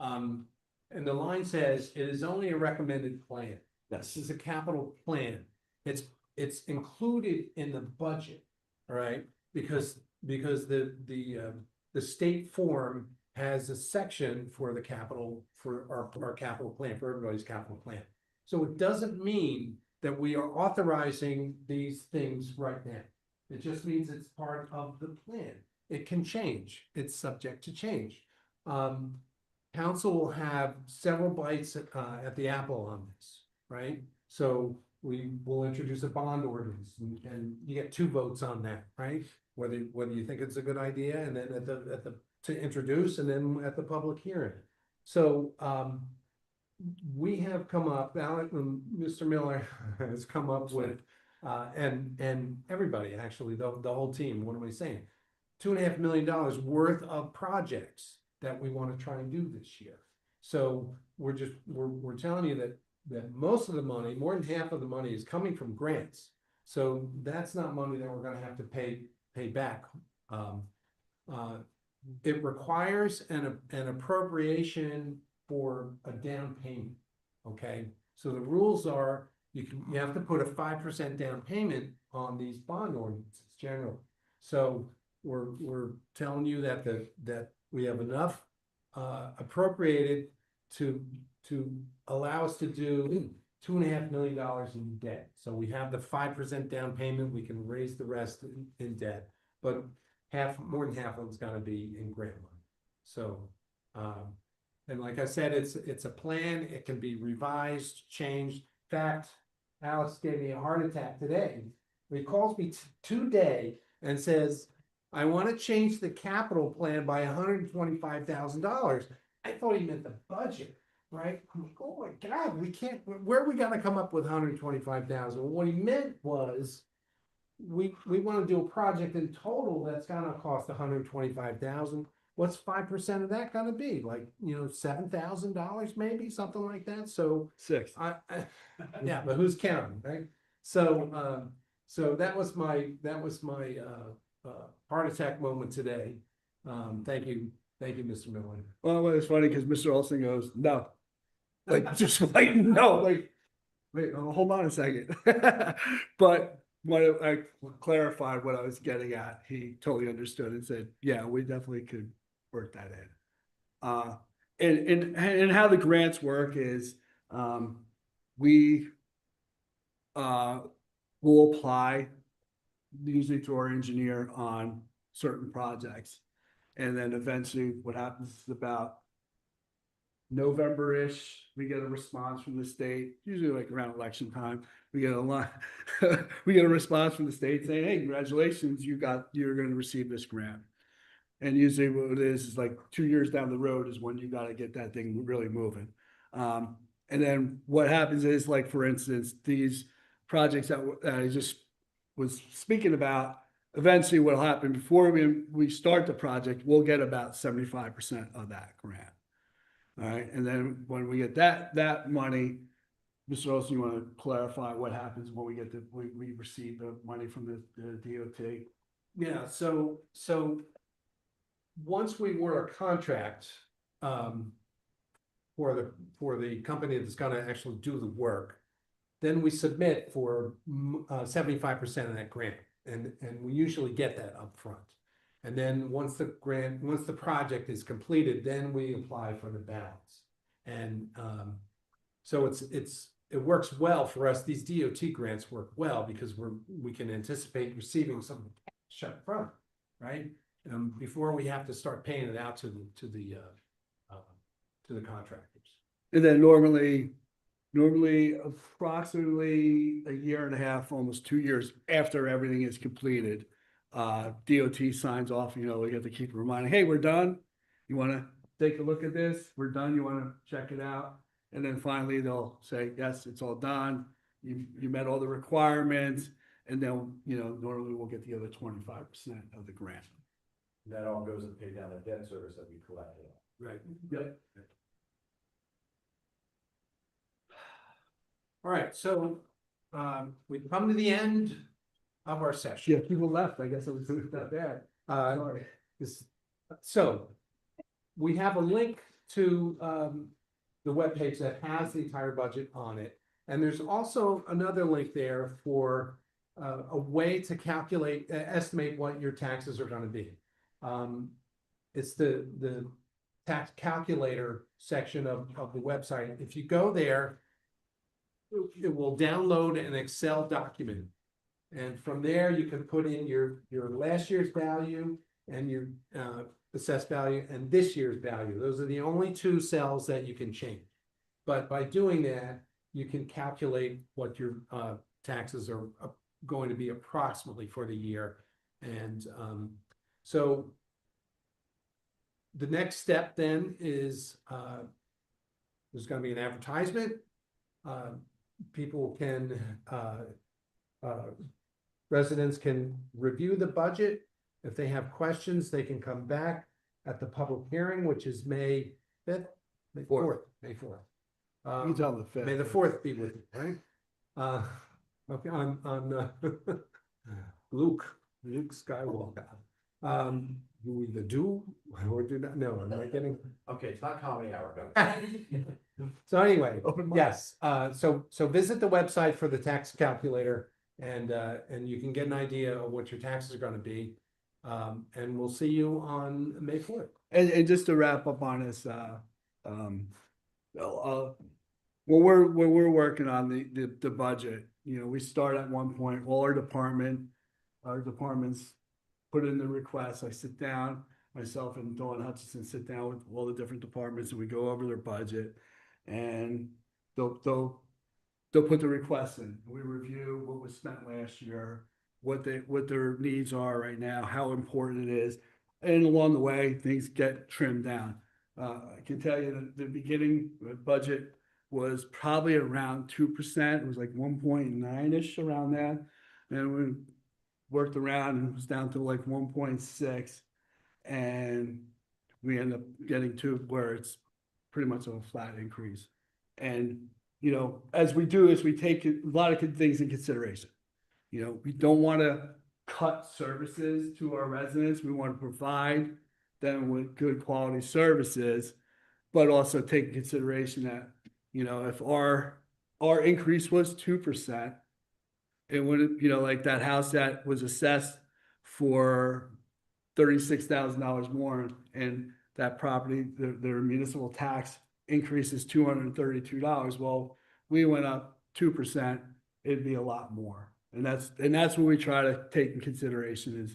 And the line says, it is only a recommended plan. Yes. This is a capital plan. It's included in the budget, all right? Because the state form has a section for the capital, for our capital plan, for everybody's capital plan. So it doesn't mean that we are authorizing these things right now. It just means it's part of the plan. It can change. It's subject to change. Council will have several bites at the apple on this, right? So we will introduce a bond ordinance and you get 2 votes on that, right? Whether you think it's a good idea and then to introduce and then at the public hearing. So, we have come up, Alec, Mr. Miller has come up with, and everybody, actually, the whole team, what am I saying? $2.5 million worth of projects that we want to try and do this year. So we're telling you that most of the money, more than half of the money is coming from grants. So that's not money that we're gonna have to pay back. It requires an appropriation for a down payment, okay? So the rules are, you have to put a 5% down payment on these bond ordinances generally. So we're telling you that that we have enough appropriated to allow us to do $2.5 million in debt. So we have the 5% down payment, we can raise the rest in debt, but more than half of it's gonna be in grant money. So, and like I said, it's a plan, it can be revised, changed. In fact, Alex gave me a heart attack today. He calls me today and says, I want to change the capital plan by $125,000. I thought he meant the budget, right? I'm like, oh my God, we can't, where are we gonna come up with $125,000? Well, what he meant was, we want to do a project in total that's gonna cost $125,000. What's 5% of that gonna be? Like, $7,000 maybe, something like that. So 6. yeah, but who's counting, right? So, so that was my heart attack moment today. Thank you, Mr. Miller. Well, it's funny because Mr. Olson goes, no. Like, just like, no, like, wait, hold on a second. But when I clarified what I was getting at, he totally understood and said, yeah, we definitely could work that in. And how the grants work is, we will apply usually to our engineer on certain projects. And then eventually what happens is about November-ish, we get a response from the state, usually like around election time. We get a lot, we get a response from the state saying, hey, congratulations, you're going to receive this grant. And usually what it is like 2 years down the road is when you got to get that thing really moving. And then what happens is, like, for instance, these projects that I just was speaking about, eventually what'll happen before we start the project, we'll get about 75% of that grant. All right, and then when we get that money, Mr. Olson, you want to clarify what happens when we get we receive the money from the DOT? Yeah, so once we award a contract for the company that's gonna actually do the work, then we submit for 75% of that grant, and we usually get that up front. And then once the project is completed, then we apply for the balance. And so it works well for us. These DOT grants work well because we can anticipate receiving some cash up front, right? Before we have to start paying it out to the contractors. And then normally approximately a year and a half, almost 2 years after everything is completed, DOT signs off, we have to keep reminding, hey, we're done. You want to take a look at this? We're done. You want to check it out? And then finally they'll say, yes, it's all done. You met all the requirements. And then, normally we'll get the other 25% of the grant. That all goes to pay down the debt service that we collected. Right. Yep. All right, so we've come to the end of our session. Yeah, people left. I guess it was not bad. Sorry. So we have a link to the webpage that has the entire budget on it. And there's also another link there for a way to estimate what your taxes are going to be. It's the tax calculator section of the website. If you go there, it will download an Excel document. And from there, you can put in your last year's value and your assessed value and this year's value. Those are the only 2 cells that you can change. But by doing that, you can calculate what your taxes are going to be approximately for the year. And so the next step then is there's going to be an advertisement. People can residents can review the budget. If they have questions, they can come back at the public hearing, which is May 5th, May 4th, May 4th. You can tell them the fifth. May the 4th be with you, right? Okay, on Luke Skywalker. Do we either do or do not? No, I'm not getting. Okay, it's not comedy hour. So anyway, Open mind. yes, so visit the website for the tax calculator and you can get an idea of what your taxes are gonna be. And we'll see you on May 4th. And just to wrap up on this, when we're working on the budget, you know, we start at one point, all our departments put in the request. I sit down, myself and Dawn Hutchinson sit down with all the different departments and we go over their budget. And they'll put the requests in. We review what was spent last year, what their needs are right now, how important it is. And along the way, things get trimmed down. I can tell you that the beginning budget was probably around 2%. It was like 1.9-ish around that. And we worked around and it was down to like 1.6. And we end up getting to where it's pretty much a flat increase. And, you know, as we take a lot of things in consideration. You know, we don't want to cut services to our residents. We want to provide them with good quality services, but also take in consideration that, you know, if our increase was 2%, it would, you know, like that house that was assessed for $36,000 more, and that property, their municipal tax increase is $232. Well, we went up 2%, it'd be a lot more. And that's what we try to take in consideration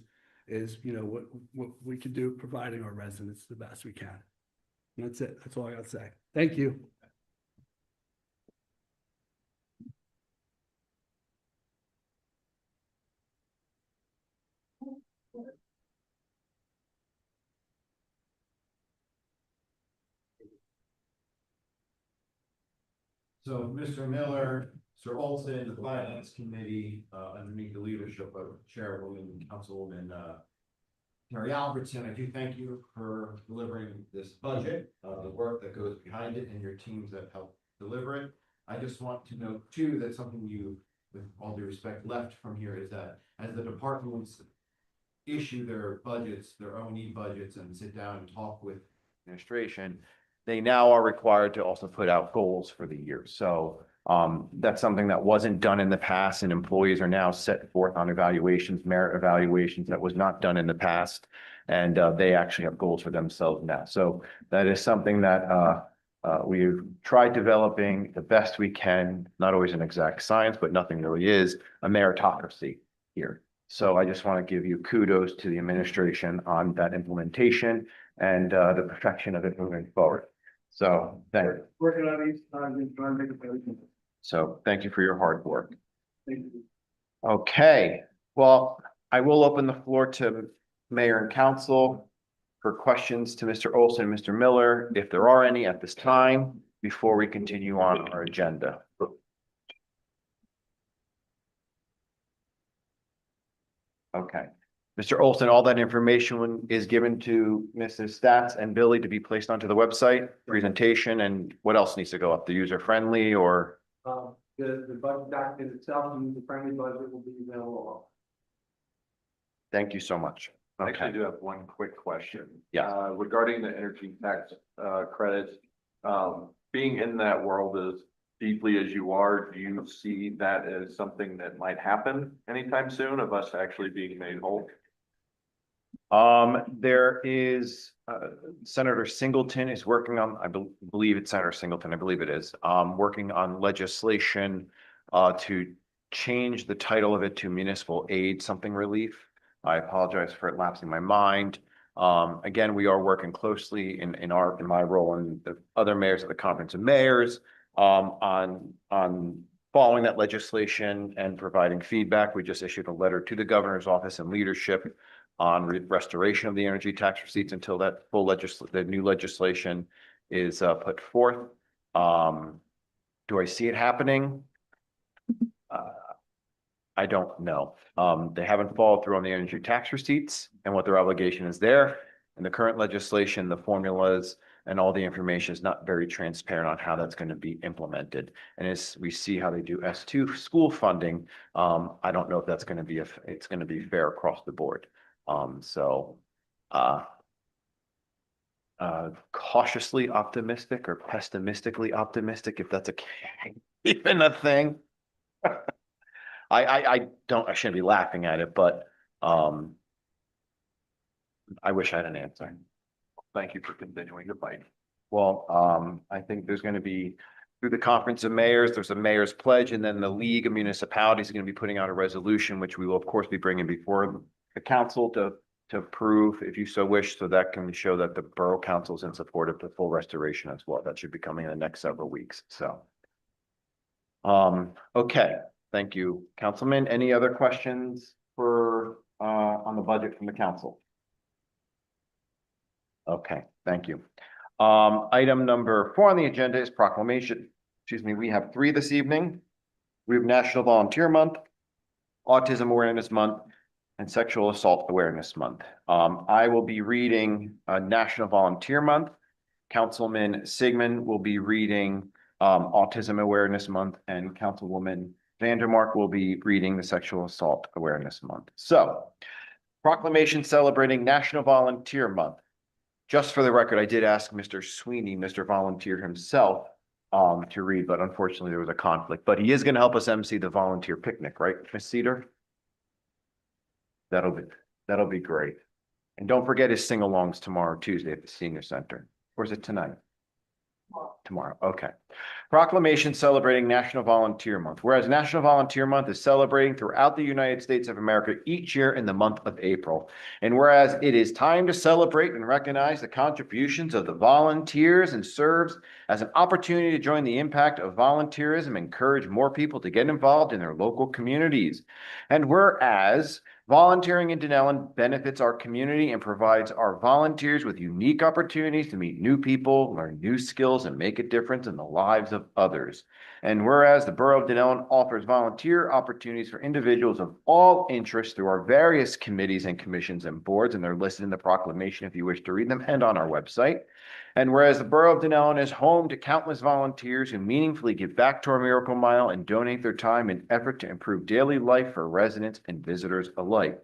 is, you know, what we can do providing our residents the best we can. And that's it. That's all I got to say. Thank you. So Mr. Miller, Sir Olson, the Finance Committee, underneath the leadership of Chairwoman and Councilwoman Terry Albertson, I do thank you for delivering this budget, the work that goes behind it and your teams that help deliver it. I just want to note too, that something you, with all due respect, left from here is that as the departments issue their budgets, their O&E budgets, and sit down and talk with administration, they now are required to also put out goals for the year. So that's something that wasn't done in the past, and employees are now set forth on evaluations, merit evaluations that was not done in the past. And they actually have goals for themselves now. So that is something that we've tried developing the best we can, not always an exact science, but nothing really is a meritocracy here. So I just want to give you kudos to the administration on that implementation and the perfection of it moving forward. So thank you. Working on each time and trying to make it better. So thank you for your hard work. Thank you. Okay, well, I will open the floor to Mayor and Council for questions to Mr. Olson and Mr. Miller, if there are any at this time, before we continue on our agenda. Okay, Mr. Olson, all that information is given to Mrs. Stats and Billy to be placed onto the website, presentation, and what else needs to go up? The user friendly or? The budget document itself and the friendly budget will be available. Thank you so much. I Okay, actually do have one quick question. Yeah. Regarding the energy tax credits, being in that world as deeply as you are, do you see that as something that might happen anytime soon of us actually being made whole? there is, Senator Singleton is working on, I believe it's Senator Singleton, I believe it is, working on legislation to change the title of it to municipal aid something relief. I apologize for it lapsing my mind. Again, we are working closely in my role and the other mayors of the Conference of Mayors on following that legislation and providing feedback. We just issued a letter to the governor's office and leadership on restoration of the energy tax receipts until that the new legislation is put forth. Do I see it happening? I don't know. They haven't followed through on the energy tax receipts and what their obligation is there. In the current legislation, the formulas and all the information is not very transparent on how that's going to be implemented. And as we see how they do S2 school funding, I don't know if that's going to be it's going to be fair across the board. Cautiously optimistic or pessimistically optimistic, if that's even a thing. I shouldn't be laughing at it, but I wish I had an answer. Thank you for continuing to fight. Well, I think there's going to be, through the Conference of Mayors, there's a mayor's pledge, and then the League of Municipalities is going to be putting out a resolution, which we will of course be bringing before the council to approve, if you so wish, so that can show that the Borough Council is in support of the full restoration as well. That should be coming in the next several weeks, so. Okay, thank you, Councilman. Any other questions for, on the budget from the council? Okay, thank you. Item number 4 on the agenda is proclamation. Excuse me, we have 3 this evening. We have National Volunteer Month, Autism Awareness Month, and Sexual Assault Awareness Month. I will be reading National Volunteer Month. Councilman Sigmund will be reading Autism Awareness Month, and Councilwoman Vandermark will be reading the Sexual Assault Awareness Month. So, proclamation celebrating National Volunteer Month. Just for the record, I did ask Mr. Sweeney, Mr. Volunteer himself, to read, but unfortunately there was a conflict. But he is going to help us MC the volunteer picnic, right, Ms. Cedar? That'll be great. And don't forget his sing-alongs tomorrow, Tuesday at the Senior Center. Or is it tonight? Tomorrow. Okay. Proclamation celebrating National Volunteer Month. Whereas National Volunteer Month is celebrating throughout the United States of America each year in the month of April. And whereas it is time to celebrate and recognize the contributions of the volunteers and serves as an opportunity to join the impact of volunteerism, encourage more people to get involved in their local communities. And whereas volunteering in Dunellen benefits our community and provides our volunteers with unique opportunities to meet new people, learn new skills, and make a difference in the lives of others. And whereas the Borough of Dunellen offers volunteer opportunities for individuals of all interests through our various committees and commissions and boards, and they're listed in the proclamation if you wish to read them, and on our website. And whereas the Borough of Dunellen is home to countless volunteers who meaningfully give back to our Miracle Mile and donate their time and effort to improve daily life for residents and visitors alike.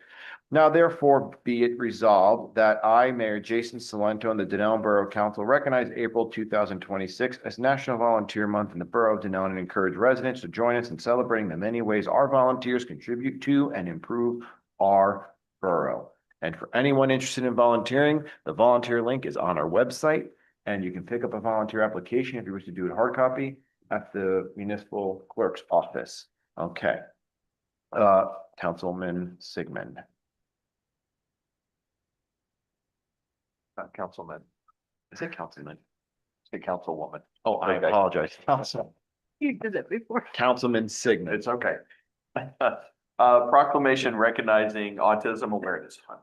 Now, therefore, be it resolved that I, Mayor Jason Salento, and the Dunellen Borough Council recognize April 2026 as National Volunteer Month in the Borough of Dunellen and encourage residents to join us in celebrating the many ways our volunteers contribute to and improve our borough. And for anyone interested in volunteering, the volunteer link is on our website, and you can pick up a volunteer application if you wish to do it hard copy at the municipal clerk's office. Okay. Councilman Sigmund. Not councilman. Is it councilman? Say councilwoman. Oh, I Okay. apologize. You did it before. Councilman Sigmund. It's okay. Proclamation recognizing Autism Awareness Month.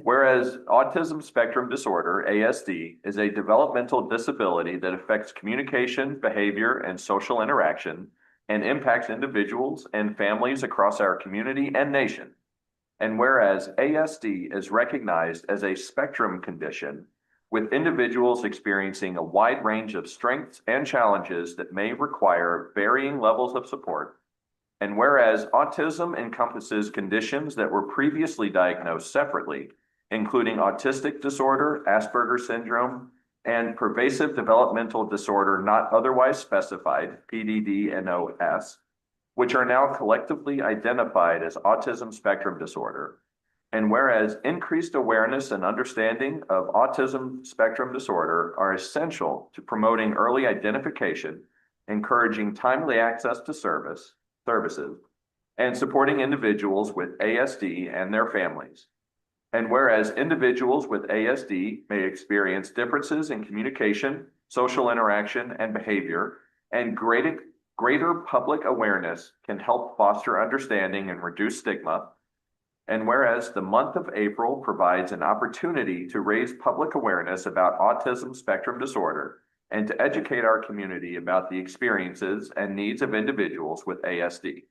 Whereas autism spectrum disorder, ASD, is a developmental disability that affects communication, behavior, and social interaction, and impacts individuals and families across our community and nation. And whereas ASD is recognized as a spectrum condition, with individuals experiencing a wide range of strengths and challenges that may require varying levels of support. And whereas autism encompasses conditions that were previously diagnosed separately, including autistic disorder, Asperger's syndrome, and pervasive developmental disorder not otherwise specified, PDD-NOS, which are now collectively identified as autism spectrum disorder. And whereas increased awareness and understanding of autism spectrum disorder are essential to promoting early identification, encouraging timely access to services, and supporting individuals with ASD and their families. And whereas individuals with ASD may experience differences in communication, social interaction, and behavior, and greater public awareness can help foster understanding and reduce stigma. And whereas the month of April provides an opportunity to raise public awareness about autism spectrum disorder and to educate our community about the experiences and needs of individuals with ASD.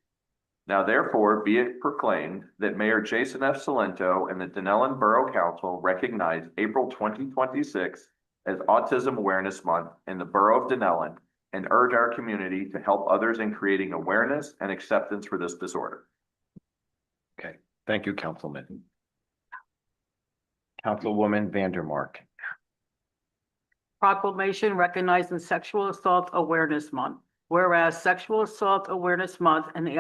Now therefore be it proclaimed that Mayor Jason F. Salento and the Dunellen Borough Council recognize April 2026 as Autism Awareness Month in the Borough of Dunellen and urge our community to help others in creating awareness and acceptance for this disorder. Okay, thank you, Councilman. Councilwoman Vandermark. Proclamation recognizing Sexual Assault Awareness Month. Whereas Sexual Assault Awareness Month and the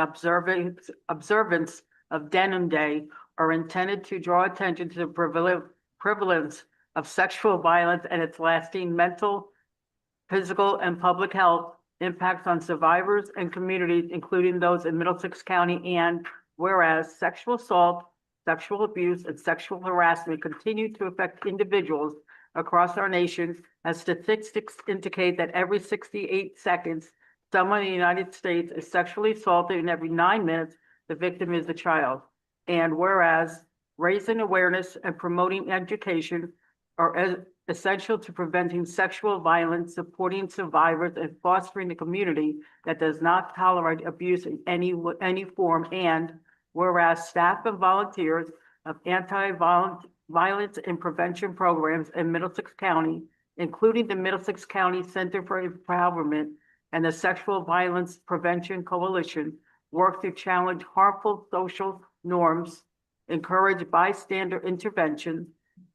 observance of Denim Day are intended to draw attention to the prevalence of sexual violence and its lasting mental, physical, and public health impacts on survivors and communities, including those in Middlesex County. And whereas sexual assault, sexual abuse, and sexual harassment continue to affect individuals across our nation, as statistics indicate that every 68 seconds, someone in the United States is sexually assaulted, and every 9 minutes, the victim is a child. And whereas raising awareness and promoting education are essential to preventing sexual violence, supporting survivors, and fostering a community that does not tolerate abuse in any form. And whereas staff and volunteers of anti-violence and prevention programs in Middlesex County, including the Middlesex County Center for Empowerment and the Sexual Violence Prevention Coalition, work to challenge harmful social norms, encourage bystander intervention,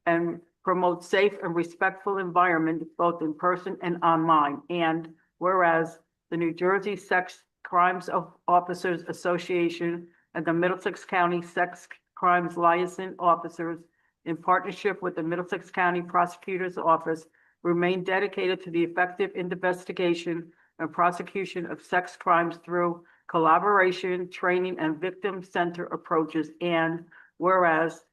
and promote safe and respectful environment, both in person and online. And whereas the New Jersey Sex Crimes Officers Association and the Middlesex County Sex Crimes Liaison Officers, in partnership with the Middlesex County Prosecutor's Office, remain dedicated to the effective investigation and prosecution of sex crimes through collaboration, training, and victim-centered approaches. And whereas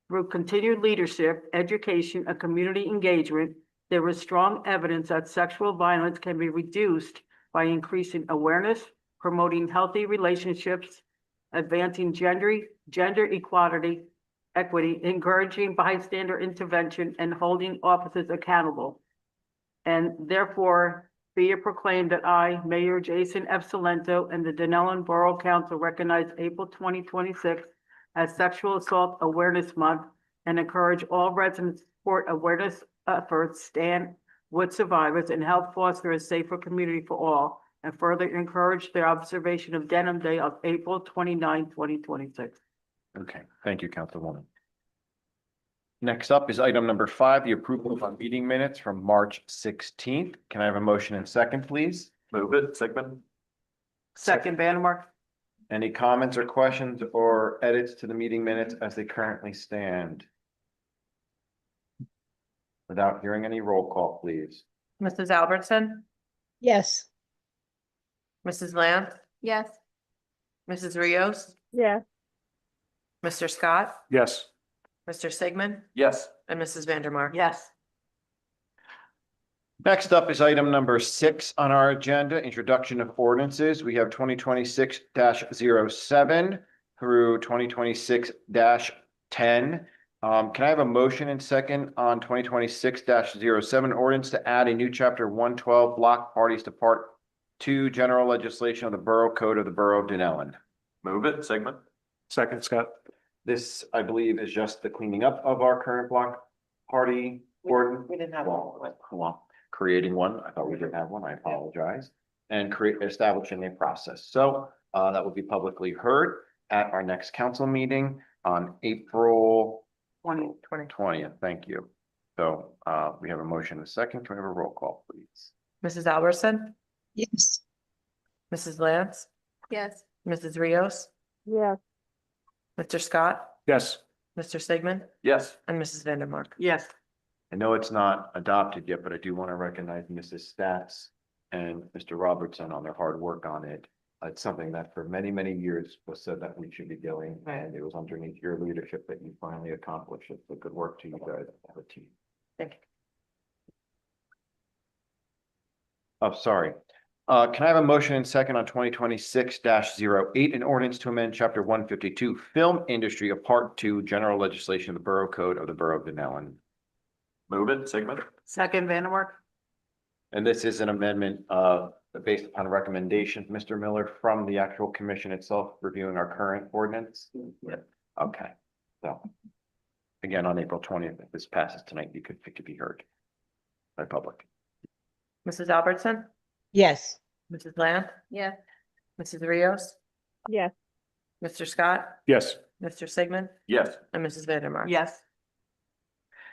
through continued leadership, education, and community engagement, there is strong evidence that sexual violence can be reduced by increasing awareness, promoting healthy relationships, advancing gender equity, encouraging bystander intervention, and holding officers accountable. And therefore, be it proclaimed that I, Mayor Jason F. Salento, and the Dunellen Borough Council recognize April 2026 as Sexual Assault Awareness Month and encourage all residents to support awareness efforts, stand with survivors, and help foster a safer community for all, and further encourage the observation of Denim Day of April 29, 2026. Okay, thank you, Councilwoman. Next up is item number 5, the approval of our meeting minutes from March 16th. Can I have a motion and second, please? Move it, Sigmund. Second, Vandermark. Any comments or questions or edits to the meeting minutes as they currently stand? Without hearing any roll call, please. Mrs. Albertson, Yes. Mrs. Lance, Yes. Mrs. Rios, Yeah. Mr. Scott, Yes. Mr. Sigmund, Yes. and Mrs. Vandermark. Yes. Next up is item number 6 on our agenda, introduction of ordinances. We have 2026-07 through 2026-10. Can I have a motion and second on 2026-07 ordinance to add a new chapter 112 block parties to part 2 general legislation of the Borough Code of the Borough of Dunellen? Move it, Sigmund. Second, Scott. This, I believe, is just the cleaning up of our current block party ordinance. We didn't have one. Creating one. I thought we didn't have one. I apologize. And establishing a process. So that will be publicly heard at our next council meeting on April 20th. Thank you. So we have a motion and a second. Can we have a roll call, please? Mrs. Albertson, Yes. Mrs. Lance, Yes. Mrs. Rios, Yes. Mr. Scott, Yes. Mr. Sigmund, Yes. and Mrs. Vandermark. Yes. I know it's not adopted yet, but I do want to recognize Mrs. Stats and Mr. Robertson on their hard work on it. It's something that for many, many years was said that we should be doing, and it was underneath your leadership that you finally accomplished it. So good work to you guys as a team. Thank you. Oh, sorry. Can I have a motion and second on 2026-08, an ordinance to amend chapter 152, film industry of part 2, general legislation of the Borough Code of the Borough of Dunellen? Move it, Sigmund. Second, Vandermark. And this is an amendment based upon recommendations, Mr. Miller, from the actual commission itself reviewing our current ordinance? Yep. Okay, so again, on April 20th, if this passes tonight, it could be heard by public. Mrs. Albertson? Yes. Mrs. Land? Yes. Mrs. Rios? Yes. Mr. Scott? Yes. Mr. Sigmund? Yes. And Mrs. Vandermark? Yes.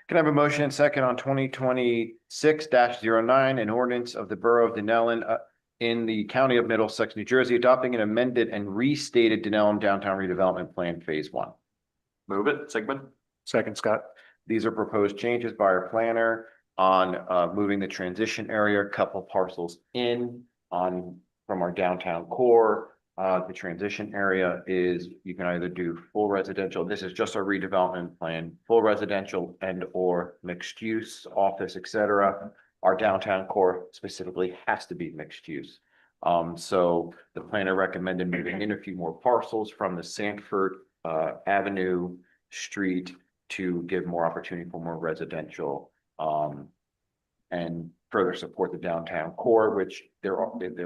Can I have a motion and second on 2026-09, an ordinance of the Borough of Dunellen in the County of Middlesex, New Jersey, adopting an amended and restated Dunellen Downtown Redevelopment Plan Phase 1. Move it, Sigmund. Second, Scott. These are proposed changes by our planner on moving the transition area, a couple parcels in from our downtown core. The transition area is, you can either do full residential, this is just our redevelopment plan, full residential and or mixed use, office, etc. Our downtown core specifically has to be mixed use. So the planner recommended moving in a few more parcels from the Sanford Avenue Street to give more opportunity for more residential and further support the downtown core, which their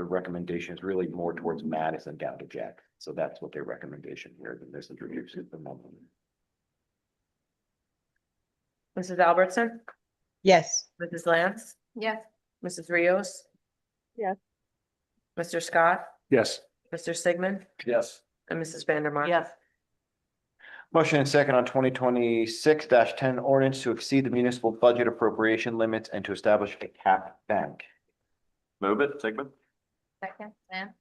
recommendation is really more towards Madison down to Jack. So that's what their recommendation here, than this is reduced at the moment. Mrs. Albertson? Yes. Mrs. Lance? Yes. Mrs. Rios? Yes. Mr. Scott? Yes. Mr. Sigmund? Yes. And Mrs. Vandermark? Yes. Motion and second on 2026-10 ordinance to exceed the municipal budget appropriation limits and to establish a cap bank. Move it, Sigmund. Second, Lance.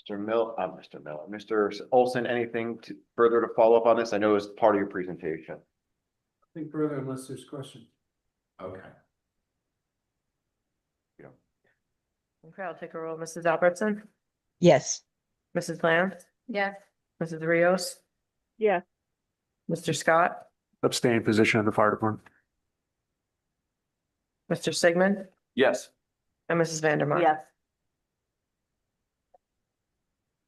Mr. Olson, anything further to follow up on this? I know it's part of your presentation. I think further unless there's questions. Okay. Okay, I'll take a roll. Mrs. Albertson? Yes. Mrs. Lance? Yes. Mrs. Rios? Yes. Mr. Scott? Abstain position of the fire department. Mr. Sigmund? Yes. And Mrs. Vandermark? Yes.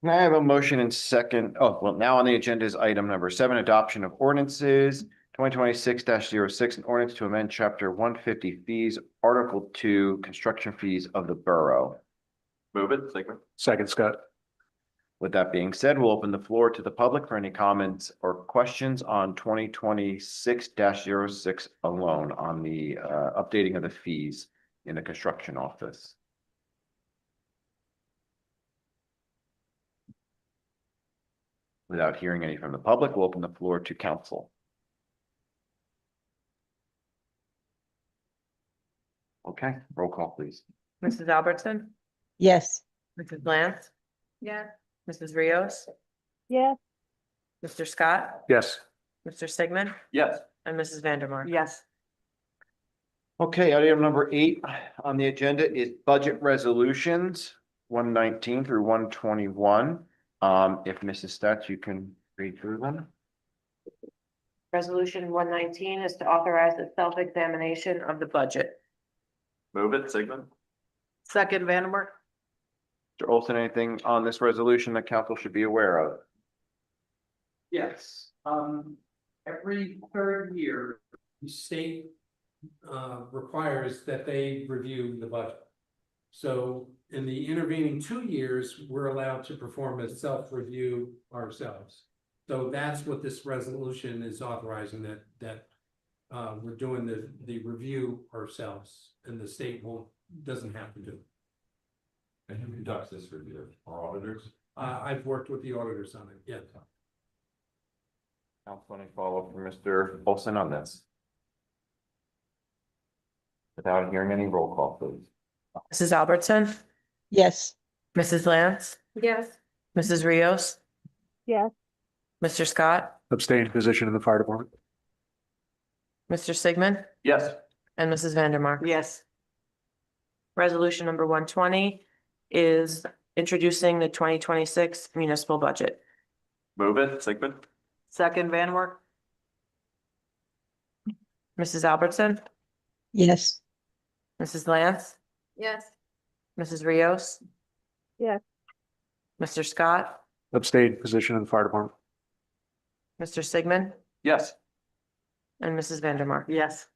Can I have a motion and second? Oh, well, now on the agenda is item number 7, adoption of ordinances. 2026-06, an ordinance to amend chapter 150 fees, article 2, construction fees of the borough. Move it, Sigmund. Second, Scott. With that being said, we'll open the floor to the public for any comments or questions on 2026-06 alone on the updating of the fees in the construction office. Without hearing any from the public, we'll open the floor to council. Okay, roll call, please. Mrs. Albertson? Yes. Mrs. Lance? Yes. Mrs. Rios? Yes. Mr. Scott? Yes. Mr. Sigmund? Yes. And Mrs. Vandermark? Yes. Okay, item number 8 on the agenda is budget resolutions, 119 through 121. If Mrs. Stats, you can read through them. Resolution 119 is to authorize the self-examination of the budget. Move it, Sigmund. Second, Vandermark. Mr. Olson, anything on this resolution that council should be aware of? Yes, every third year, the state requires that they review the budget. So in the intervening 2 years, we're allowed to perform a self-review ourselves. So that's what this resolution is authorizing, that we're doing the review ourselves, and the state doesn't have to do. And who conducts this review? Our auditors? I've worked with the auditors on it, yeah. Council, any follow-up from Mr. Olson on this? Without hearing any roll call, please. Mrs. Albertson? Yes. Mrs. Lance? Yes. Mrs. Rios? Yes. Mr. Scott? Abstain position of the fire department. Mr. Sigmund? Yes. And Mrs. Vandermark? Yes. Resolution number 120 is introducing the 2026 municipal budget. Move it, Sigmund. Second, Vandermark. Mrs. Albertson? Yes. Mrs. Lance? Yes. Mrs. Rios? Yes. Mr. Scott, Abstain, position in the fire department. Mr. Sigmund, Yes. and Mrs. Vandermark. Yes.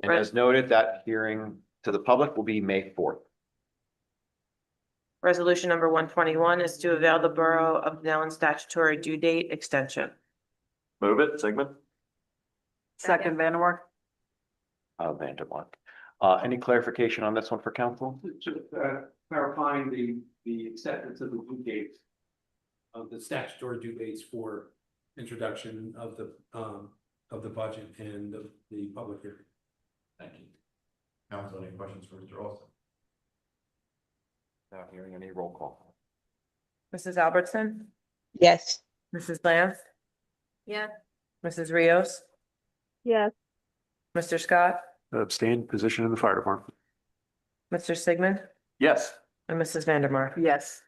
And as noted, that hearing to the public will be May 4th. Resolution number 121 is to avail the Borough of Dunellen statutory due date extension. Move it, Sigmund. Second, Vandermark? Vandermark. Any clarification on this one for council? Just clarifying the acceptance of the due dates of the statutory due dates for introduction of the budget and the public hearing. Thank you. Council, any questions for Mr. Olson? Not hearing any roll call. Mrs. Albertson, Yes. Mrs. Lance, Yes. Mrs. Rios, Yes. Mr. Scott, Abstain, position in the fire department. Mr. Sigmund, Yes. and Mrs. Vandermark. Yes.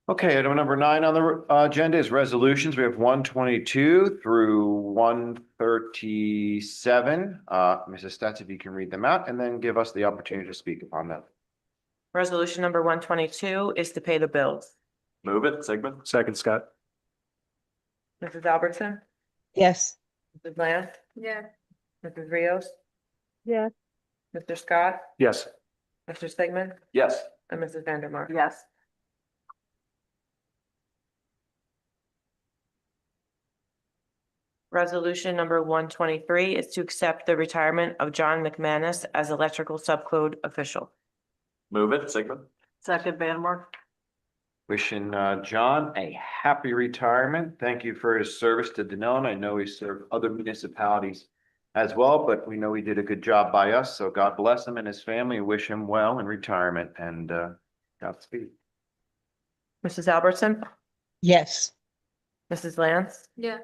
Okay, item number 9 on the agenda is resolutions. We have 122 through 137. Mrs. Stats, if you can read them out and then give us the opportunity to speak upon them. Resolution number 122 is to pay the bills. Move it, Sigmund. Second, Scott. Mrs. Albertson, Yes. Mrs. Lance, Yes. Mrs. Rios, Yes. Mr. Scott, Yes. Mr. Sigmund, Yes. and Mrs. Vandermark. Yes. Resolution number 123 is to accept the retirement of John McManus as electrical subcode official. Move it, Sigmund. Second, Vandermark? Wishing John a happy retirement. Thank you for his service to Dunellen. I know he served other municipalities as well, but we know he did a good job by us. So God bless him and his family. Wish him well in retirement and Godspeed. Mrs. Albertson, Yes. Mrs. Lance, Yeah.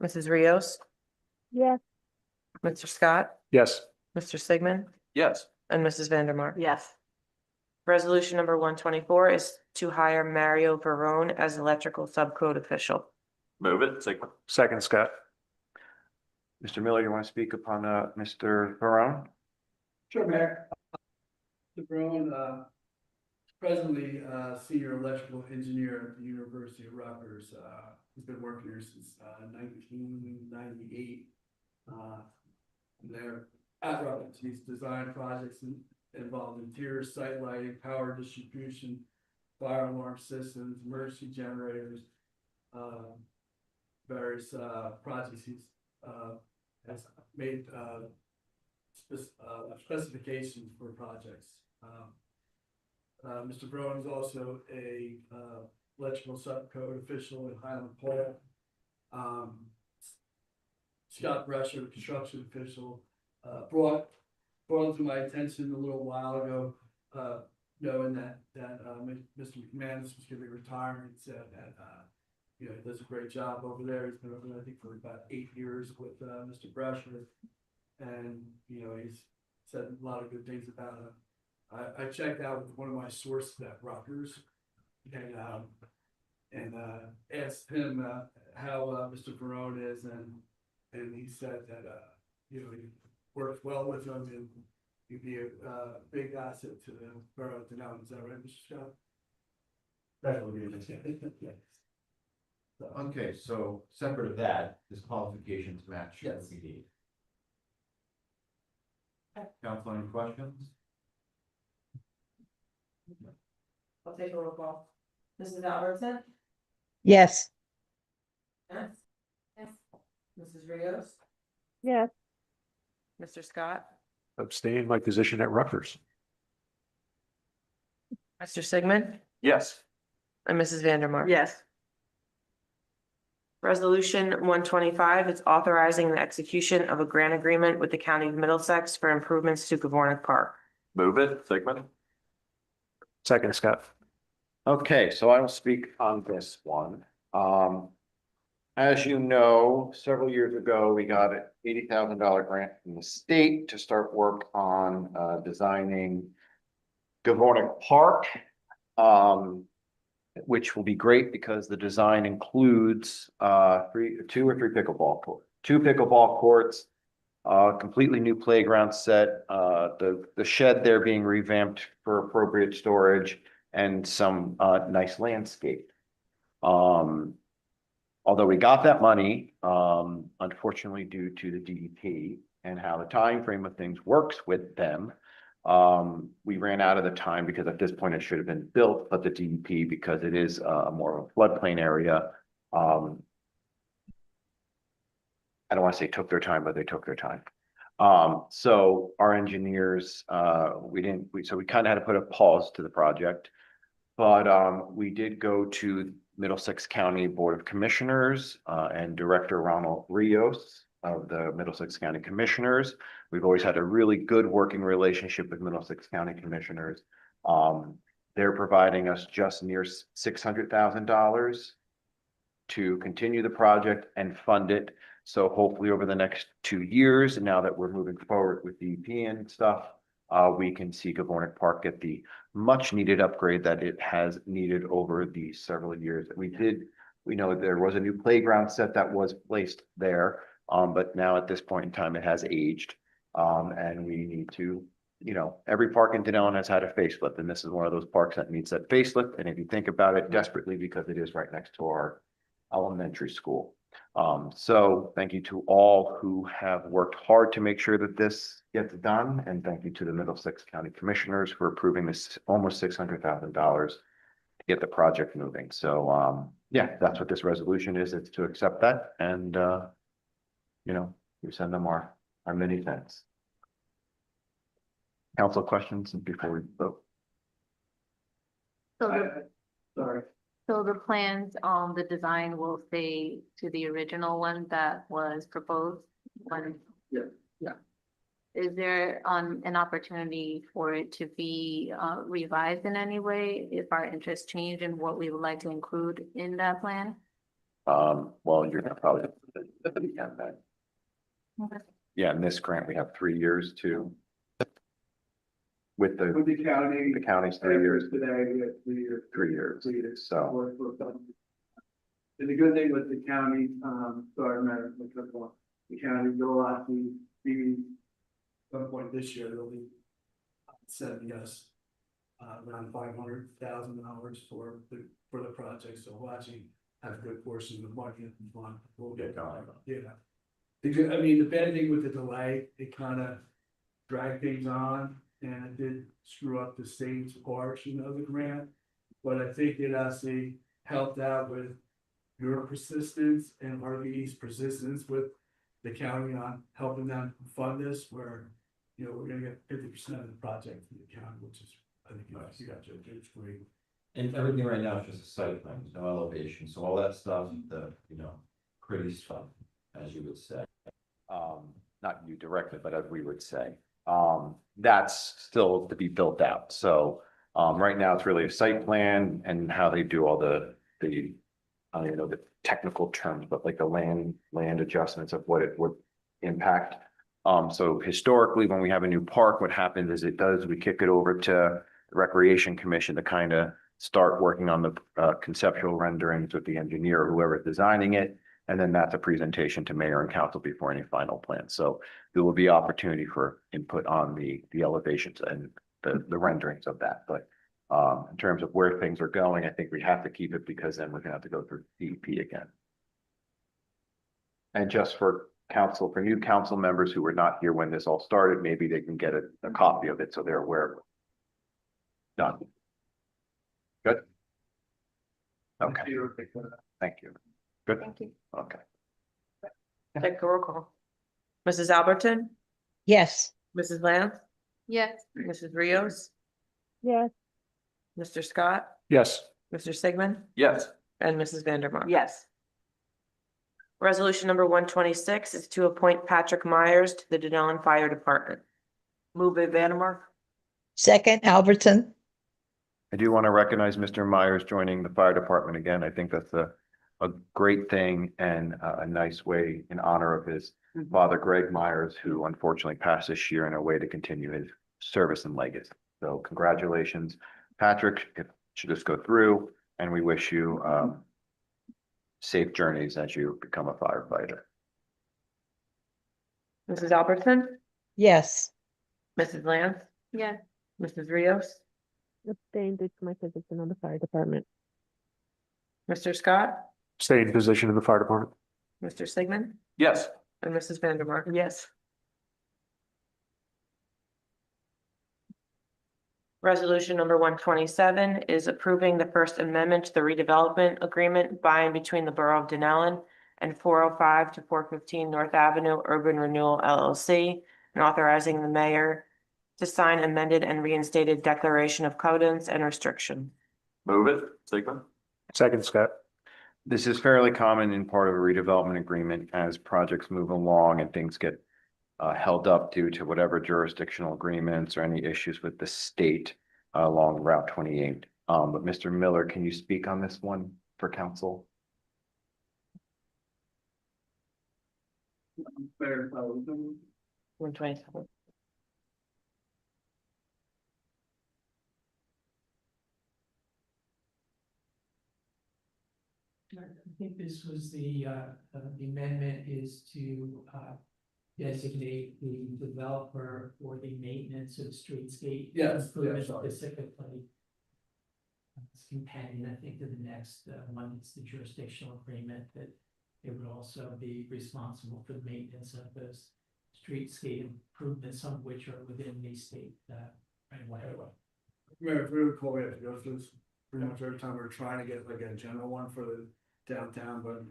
Mrs. Rios, Yes. Mr. Scott, Yes. Mr. Sigmund, Yes. and Mrs. Vandermark. Yes. Resolution number 124 is to hire Mario Barone as electrical subcode official. Move it, Sigmund. Second, Scott. Mr. Miller, you want to speak upon Mr. Barone? Sure, Mayor. Mr. Brown, presently, senior electrical engineer at the University of Rutgers. He's been working here since 1998. There at Rutgers, he's designed projects involved interior site lighting, power distribution, fire alarm systems, emergency generators, various projects he's has made specifications for projects. Mr. Brown is also a electrical subcode official in Highland Pole. Scott Brescher, the construction official, brought to my attention a little while ago, knowing that Mr. McManus was going to be retiring, said that he does a great job over there. He's been over there, I think, for about 8 years with Mr. Brescher, and he's said a lot of good things about him. I checked out with one of my sources at Rutgers, and asked him how Mr. Barone is, and he said that he works well with him and he'd be a big asset to the borough of Dunellen. Is that right, Mr. Scott? That would be Okay, so separate of that, his qualifications match what Yes. we need. Council, any questions? I'll take a roll call. Mrs. Albertson? Yes. Yes. Yes. Mrs. Rios? Yes. Mr. Scott? Abstain, my position at Rutgers. Mr. Sigmund? Yes. And Mrs. Vandermark. Yes. Resolution 125 is authorizing the execution of a grant agreement with the County of Middlesex for improvements to Gavornick Park. Move it, Sigmund. Second, Scott. Okay, so I will speak on this one. As you know, several years ago, we got an $80,000 grant from the state to start work on designing Gavornick Park. Which will be great because the design includes two or three pickleball courts, 2 pickleball courts, completely new playground set, the shed there being revamped for appropriate storage and some, nice landscape. Although we got that money, unfortunately due to the DEP and how the time frame of things works with them, we ran out of the time because at this point it should have been built, but the DEP, because it is, more of a floodplain area, I don't want to say took their time, but they took their time. So our engineers, so we kind of had to put a pause to the project. But we did go to Middlesex County Board of Commissioners and Director Ronald Rios of the Middlesex County Commissioners. We've always had a really good working relationship with Middlesex County Commissioners. They're providing us just near $600,000 to continue the project and fund it. So hopefully over the next 2 years, and now that we're moving forward with DEP and stuff, we can see Gavornik Park get the much needed upgrade that it has needed over the several years that we did. We know there was a new playground set that was placed there, but now at this point in time, it has aged. And we need to, every park in Dunellen has had a facelift, and this is one of those parks that needs that facelift. And if you think about it desperately, because it is right next to our elementary school. So thank you to all who have worked hard to make sure that this gets done. And thank you to the Middlesex County Commissioners for approving this almost $600,000 to get the project moving. So, yeah, that's what this resolution is. It's to accept that. And, we send them our many thanks. Council questions before we vote? Sorry. So the plans, the design will stay to the original one that was proposed when? Yeah. Is there an opportunity for it to be revised in any way if our interests change and what we would like to include in that plan? Well, you're gonna probably, Okay. yeah, in this grant, we have 3 years to. With the county's 3 years. Today, we have 3 years. 3 years, so. And the good thing with the county, the county will actually be, Some point this year, they'll be sending us around $500,000 for the project, so we'll actually have a good portion of the money in the fund. We'll get going. Yeah. I mean, the bad thing with the delay, it kind of dragged things on, and it did screw up the state's portion of the grant. But I think it actually helped out with your persistence and RVE's persistence with the county on helping them fund this, where, we're gonna get 50% of the project from the county, which is, I think, Nice. you got your, it's great. And everything right now is just a site plan, there's no elevation, so all that stuff, the, pretty stuff, as you would say. Not you directly, but as we would say, that's still to be built out. So, right now it's really a site plan and how they do all the technical terms, but like the land adjustments of what it would impact. So historically, when we have a new park, what happens is we kick it over to the Recreation Commission to kind of start working on the conceptual renderings with the engineer or whoever is designing it. And then that's a presentation to mayor and council before any final plan. So there will be opportunity for input on the elevations and the renderings of that. But in terms of where things are going, I think we have to keep it because then we're gonna have to go through DEP again. And just for new council members who were not here when this all started, maybe they can get a copy of it so they're aware of it. Done. Good. Okay, thank you. Good. Thank you. Okay. Take a roll call. Mrs. Alberton, Yes. Mrs. Lance, Yes. Mrs. Rios, Yes. Mr. Scott, Yes. Mr. Sigmund, Yes. and Mrs. Vandermark. Yes. Resolution number 126 is to appoint Patrick Myers to the Dunellen Fire Department. Move it, Vandermark. Second, Alberton. I do want to recognize Mr. Myers joining the fire department again. I think that's a great thing and a nice way in honor of his father, Greg Myers, who unfortunately passed this year, in a way to continue his service and legacy. So congratulations, Patrick. It should just go through, and we wish you safe journeys as you become a firefighter. Mrs. Albertson, Yes. Mrs. Lance, Yeah. Mrs. Rios, Abstained due to my position on the fire department. Mr. Scott, Same position in the fire department. Mr. Sigmund, Yes. and Mrs. Vandermark. Yes. Resolution number 127 is approving the First Amendment to the redevelopment agreement by and between the Borough of Dunellen and 405 to 415 North Avenue Urban Renewal LLC, and authorizing the mayor to sign amended and reinstated declaration of covenants and restriction. Move it, Sigmund. Second, Scott. This is fairly common in part of a redevelopment agreement as projects move along and things get held up due to whatever jurisdictional agreements or any issues with the state along Route 28. But Mr. Miller, can you speak on this one for council? Fair, 127. I think this was the amendment is to, designate the developer for the maintenance of streetscape. Yes, improvement sorry. Specifically. It's companion, I think, to the next one, it's the jurisdictional agreement that it would also be responsible for the maintenance of those streetscape improvements, some of which are within the state, right away. Mayor, if we recall, we have to go through this pretty much every time we're trying to get like a general one for the downtown, but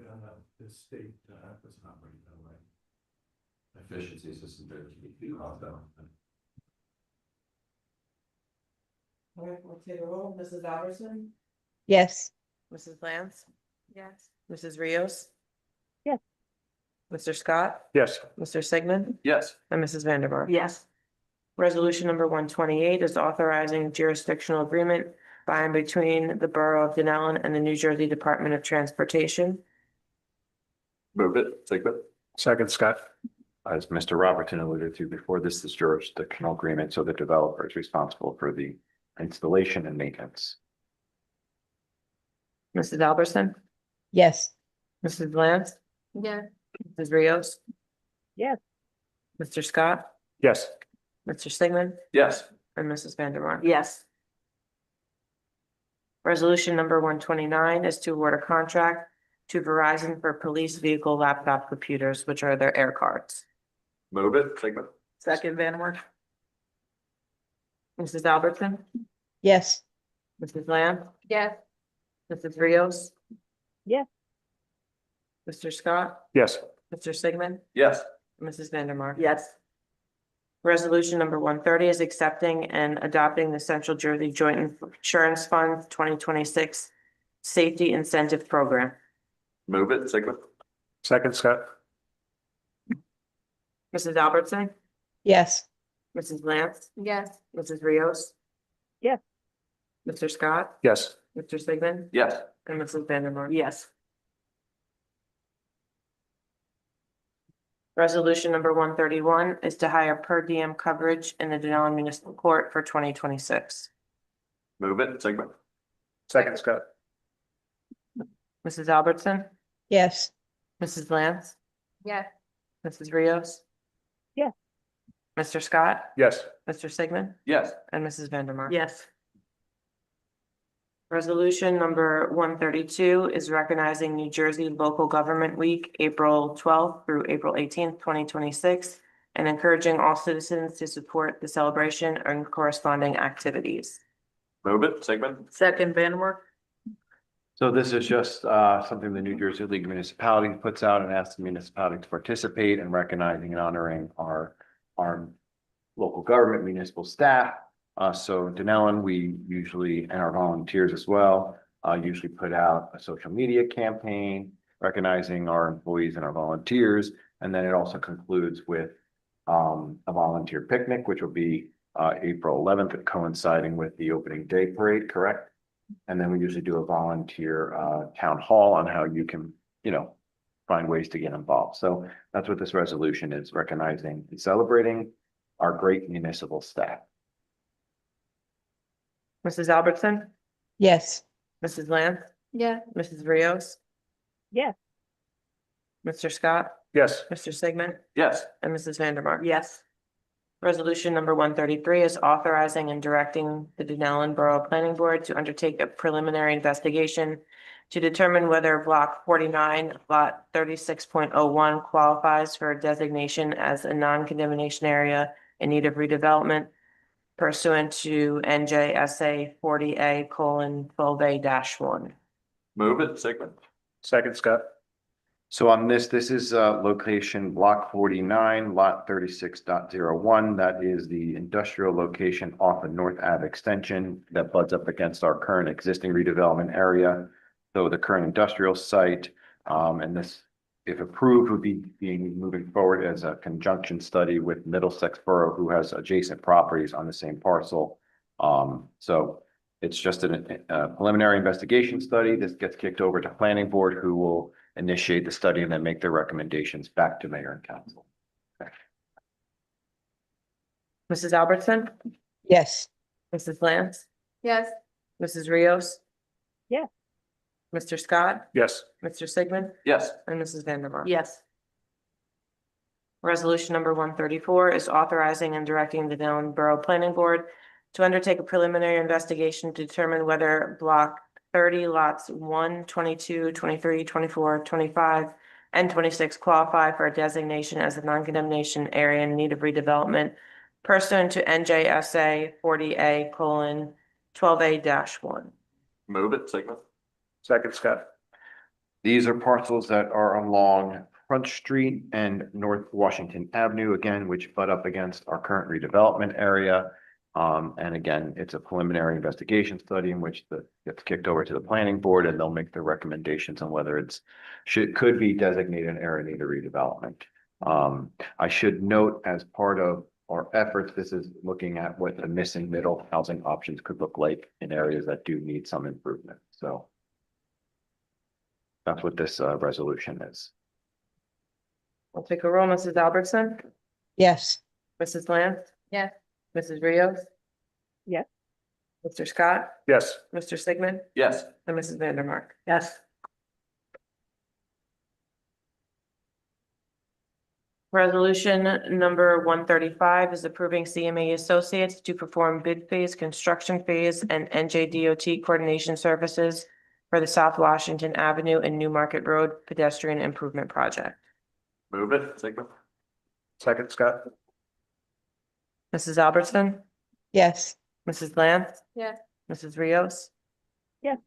the state does not bring it that way. Efficiencies isn't there to be crossed out. All right, we'll take a roll. Mrs. Albertson, Yes. Mrs. Lance, Yes. Mrs. Rios. Yes. Mr. Scott, Yes. Mr. Sigmund, Yes. and Mrs. Vandermark. Yes. Resolution number 128 is authorizing jurisdictional agreement by and between the Borough of Dunellen and the New Jersey Department of Transportation. Move it, Sigmund. Second, Scott. As Mr. Robertson alluded to before, this is jurisdictional agreement, so the developer is responsible for the installation and maintenance. Mrs. Albertson, Yes. Mrs. Lance, Yeah. Mrs. Rios. Yes. Mr. Scott, Yes. Mr. Sigmund, Yes. and Mrs. Vandermark. Yes. Resolution number 129 is to award a contract to Verizon for police vehicle laptop computers, which are their air cards. Move it, Sigmund. Second, Vandermark. Mrs. Albertson, Yes. Mrs. Lamb, Yes. Mrs. Rios. Yes. Mr. Scott, Yes. Mr. Sigmund, Yes. Mrs. Vandermark. Yes. Resolution number 130 is accepting and adopting the Central Jersey Joint Insurance Fund 2026 Safety Incentive Program. Move it, Sigmund. Second, Scott. Mrs. Albertson, Yes. Mrs. Lance, Yes. Mrs. Rios. Yes. Mr. Scott, Yes. Mr. Sigmund, Yes. and Mrs. Vandermark. Yes. Resolution number 131 is to hire per diem coverage in the Dunellen Municipal Court for 2026. Move it, Sigmund. Second, Scott. Mrs. Albertson, Yes. Mrs. Lance, Yes. Mrs. Rios. Yes. Mr. Scott, Yes. Mr. Sigmund, Yes. and Mrs. Vandermark. Yes. Resolution number 132 is recognizing New Jersey Local Government Week, April 12th through April 18th, 2026, and encouraging all citizens to support the celebration and corresponding activities. Move it, Sigmund. Second, Vandermark. So this is just something the New Jersey League of Municipalities puts out and asks the municipality to participate in recognizing and honoring our local government, municipal staff. So Dunellen, we usually, and our volunteers as well, usually put out a social media campaign recognizing our employees and our volunteers. And then it also concludes with a volunteer picnic, which will be April 11th, coinciding with the opening day parade, correct? And then we usually do a volunteer town hall on how you can, find ways to get involved. So that's what this resolution is, recognizing and celebrating our great municipal staff. Mrs. Albertson, Yes. Mrs. Lance, Yeah. Mrs. Rios. Yes. Mr. Scott, Yes. Mr. Sigmund, Yes. and Mrs. Vandermark. Yes. Resolution number 133 is authorizing and directing the Dunellen Borough Planning Board to undertake a preliminary investigation to determine whether block 49, lot 36.01 qualifies for designation as a non-condemnation area in need of redevelopment pursuant to NJSA 40A:12A-1. Move it, Sigmund. Second, Scott. So on this is location block 49, lot 36.01. That is the industrial location off of North Ave extension that butts up against our current existing redevelopment area. So the current industrial site, and this, if approved, would be moving forward as a conjunction study with Middlesex Borough, who has adjacent properties on the same parcel. So it's just a preliminary investigation study. This gets kicked over to planning board, who will initiate the study and then make their recommendations back to mayor and council. Mrs. Albertson, Yes. Mrs. Lance, Yes. Mrs. Rios. Yeah. Mr. Scott, Yes. Mr. Sigmund, Yes. and Mrs. Vandermark. Yes. Resolution number 134 is authorizing and directing the Dunellen Borough Planning Board to undertake a preliminary investigation to determine whether block 30 lots 1, 22, 23, 24, 25, and 26 qualify for a designation as a non-condemnation area in need of redevelopment pursuant to NJSA 40A:12A-1. Move it, Sigmund. Second, Scott. These are parcels that are along Front Street and North Washington Avenue, again, which butt up against our current redevelopment area. And again, it's a preliminary investigation study in which gets kicked over to the planning board, and they'll make their recommendations on whether could be designated an area in need of redevelopment. I should note, as part of our efforts, this is looking at what the missing middle housing options could look like in areas that do need some improvement. So that's what this resolution is. We'll take a roll. Mrs. Albertson, Yes. Mrs. Lance, Yes. Mrs. Rios. Yes. Mr. Scott, Yes. Mr. Sigmund, Yes. and Mrs. Vandermark. Yes. Resolution number 135 is approving CMA Associates to perform bid phase, construction phase, and NJDOT coordination services for the South Washington Avenue and New Market Road pedestrian improvement project. Move it, Sigmund. Second, Scott. Mrs. Albertson, Yes. Mrs. Lance, Yes. Mrs. Rios. Yes.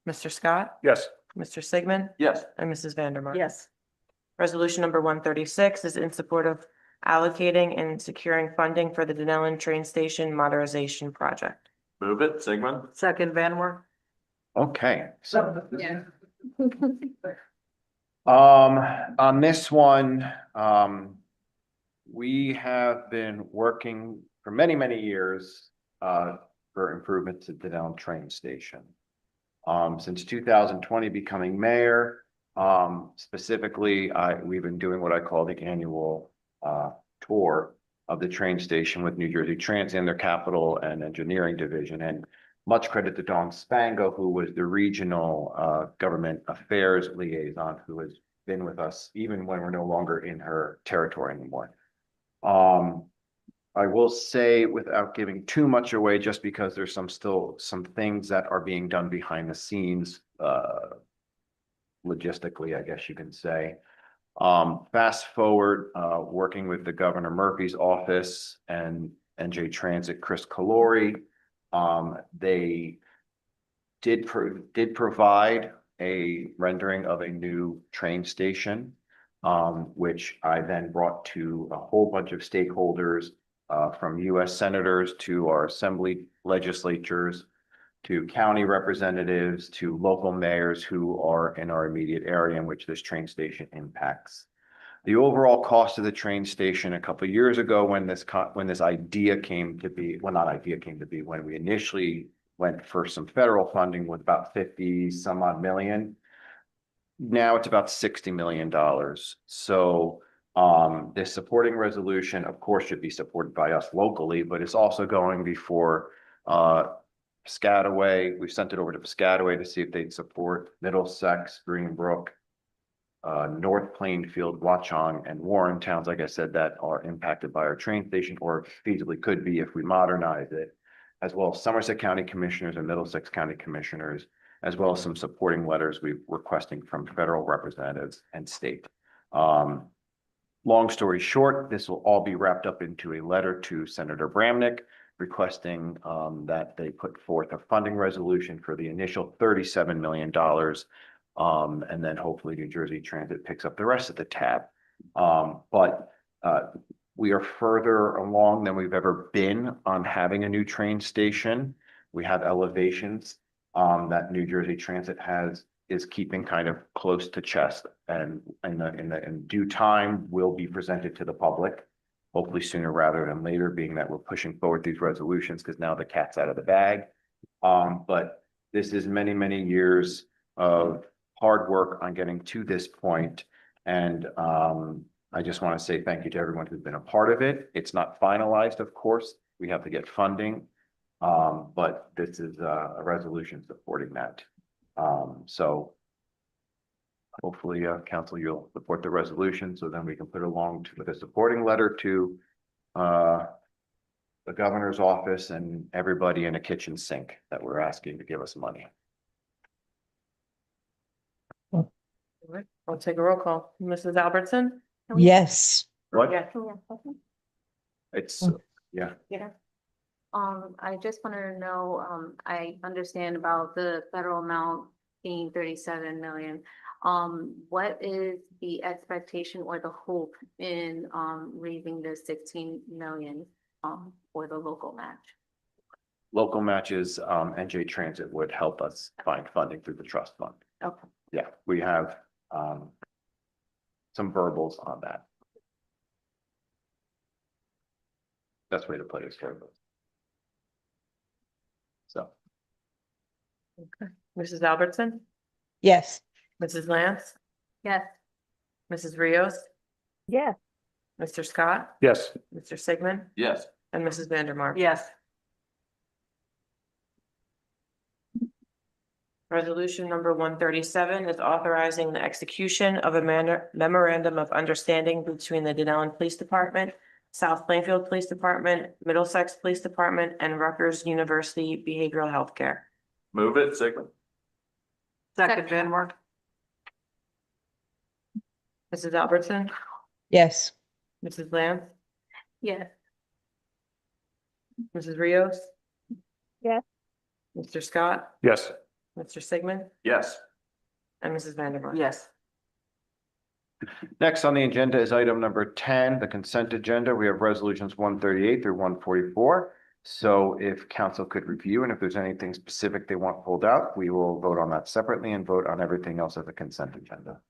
Mr. Scott, Yes. Mr. Sigmund, Yes. and Mrs. Vandermark. Yes. Resolution number 136 is in support of allocating and securing funding for the Dunellen train station modernization project. Move it, Sigmund. Second, Vanwar. Okay, so Yeah. on this one, we have been working for many, many years for improvement to Dunellen train station. Since 2020 becoming mayor, specifically, we've been doing what I call the annual tour of the train station with New Jersey Transit and their capital and engineering division. And much credit to Dawn Spango, who was the regional government affairs liaison, who has been with us even when we're no longer in her territory anymore. I will say, without giving too much away, just because there's still some things that are being done behind the scenes, logistically, I guess you can say. Fast forward, working with the Governor Murphy's office and NJ Transit, Chris Calori, they did provide a rendering of a new train station, which I then brought to a whole bunch of stakeholders, from US senators to our assembly legislatures, to county representatives, to local mayors who are in our immediate area in which this train station impacts. The overall cost of the train station a couple of years ago, when this idea came to be, well, not idea came to be, when we initially went for some federal funding, was about 50 some odd million. Now it's about $60 million. So this supporting resolution, of course, should be supported by us locally, but it's also going before Piscataway. We've sent it over to Piscataway to see if they'd support Middlesex, Greenbrook, North Plainfield, Watchung, and Warren towns, like I said, that are impacted by our train station or feasibly could be if we modernize it, as well as Somerset County Commissioners and Middlesex County Commissioners, as well as some supporting letters we're requesting from federal representatives and state. Long story short, this will all be wrapped up into a letter to Senator Bramnick requesting that they put forth a funding resolution for the initial $37 million. And then hopefully New Jersey Transit picks up the rest of the tab. But we are further along than we've ever been on having a new train station. We have elevations that New Jersey Transit is keeping kind of close to chest, and in due time will be presented to the public, hopefully sooner rather than later, being that we're pushing forward these resolutions because now the cat's out of the bag. But this is many, many years of hard work on getting to this point. And I just want to say thank you to everyone who's been a part of it. It's not finalized, of course. We have to get funding. But this is a resolution supporting that. So hopefully, council, you'll support the resolution so then we can put along with a supporting letter to the governor's office and everybody in a kitchen sink that we're asking to give us money. All right, I'll take a roll call. Mrs. Albertson? Yes. What? Yes. It's, yeah. I just wanted to know, I understand about the federal amount being 37 million. What is the expectation or the hope in, raising the 16 million, for the local match? Local matches, NJ Transit would help us find funding through the trust fund. Okay. Yeah, we have, some verbals on that. Best way to play this game. So. Okay. Mrs. Albertson? Yes. Mrs. Lance? Yes. Mrs. Rios? Yes. Mr. Scott? Yes. Mr. Sigmund? Yes. And Mrs. Vandermark? Yes. Resolution number 137 is authorizing the execution of a memorandum of understanding between the Dunellen Police Department, South Plainfield Police Department, Middlesex Police Department, and Rutgers University Behavioral Health Care. Move it, Sigmund. Second, Vandermark. Mrs. Albertson? Yes. Mrs. Lance? Yes. Mrs. Rios? Yes. Mr. Scott? Yes. Mr. Sigmund? Yes. And Mrs. Vandermark? Yes. Next on the agenda is item number 10, the consent agenda. We have resolutions 138 through 144. So if council could review, and if there's anything specific they want pulled out, we will vote on that separately and vote on everything else as a consent agenda.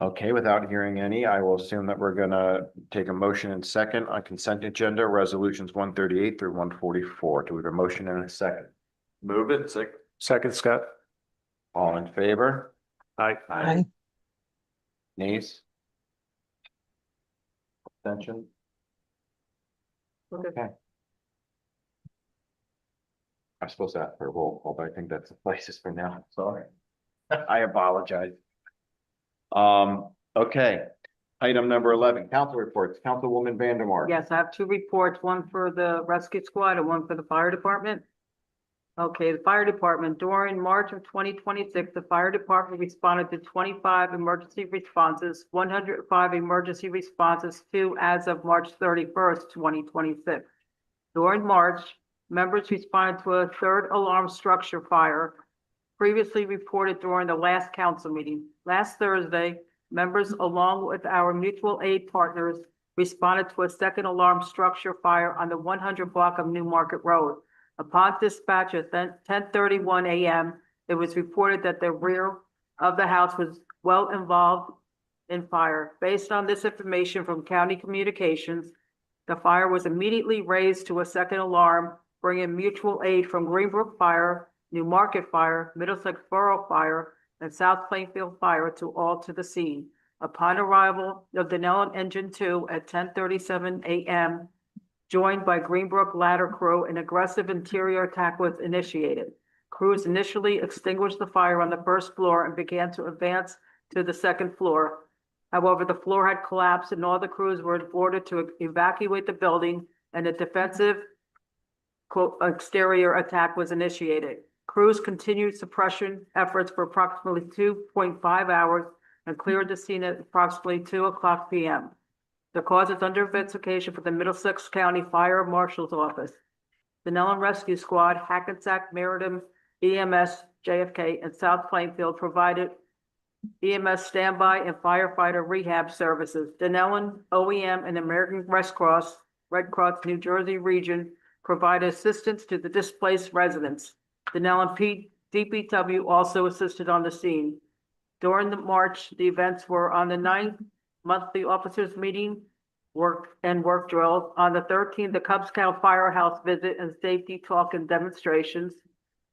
Okay, without hearing any, I will assume that we're gonna take a motion and second on consent agenda, resolutions 138 through 144. Do we have a motion and a second? Move it, second, Scott. All in favor? Aye. Aye. Nays? Abstention? Okay. I'm supposed to ask for a roll call, but I think that's the places for now. Sorry. I apologize. Okay. Item number 11, council reports. Councilwoman Vandermark. Yes, I have two reports, one for the rescue squad and one for the fire department. Okay, the fire department, during March of 2026, the fire department responded to 25 emergency responses, 105 emergency responses to as of March 31st, 2026. During March, members responded to a third alarm structure fire previously reported during the last council meeting. Last Thursday, members, along with our mutual aid partners, responded to a second alarm structure fire on the 100 block of New Market Road. Upon dispatch at 10:31 a.m., it was reported that the rear of the house was well involved in fire. Based on this information from County Communications, the fire was immediately raised to a second alarm, bringing mutual aid from Greenbrook Fire, New Market Fire, Middlesex Borough Fire, and South Plainfield Fire to the scene. Upon arrival of Dunellen Engine 2 at 10:37 a.m., joined by Greenbrook ladder crew, an aggressive interior attack was initiated. Crews initially extinguished the fire on the first floor and began to advance to the second floor. However, the floor had collapsed and all the crews were ordered to evacuate the building, and a defensive exterior attack was initiated. Crews continued suppression efforts for approximately 2.5 hours and cleared the scene at approximately 2:00 p.m. The cause is under investigation for the Middlesex County Fire Marshal's Office. The Dunellen Rescue Squad, Hackensack, Meriden, EMS, JFK, and South Plainfield provided EMS standby and firefighter rehab services. Dunellen, OEM, and American Red Cross New Jersey region provided assistance to the displaced residents. Dunellen DPW also assisted on the scene. During the March, the events were on the 9th, monthly officers meeting, work drills. On the 13th, the Cub Scout firehouse visit and safety talk and demonstrations.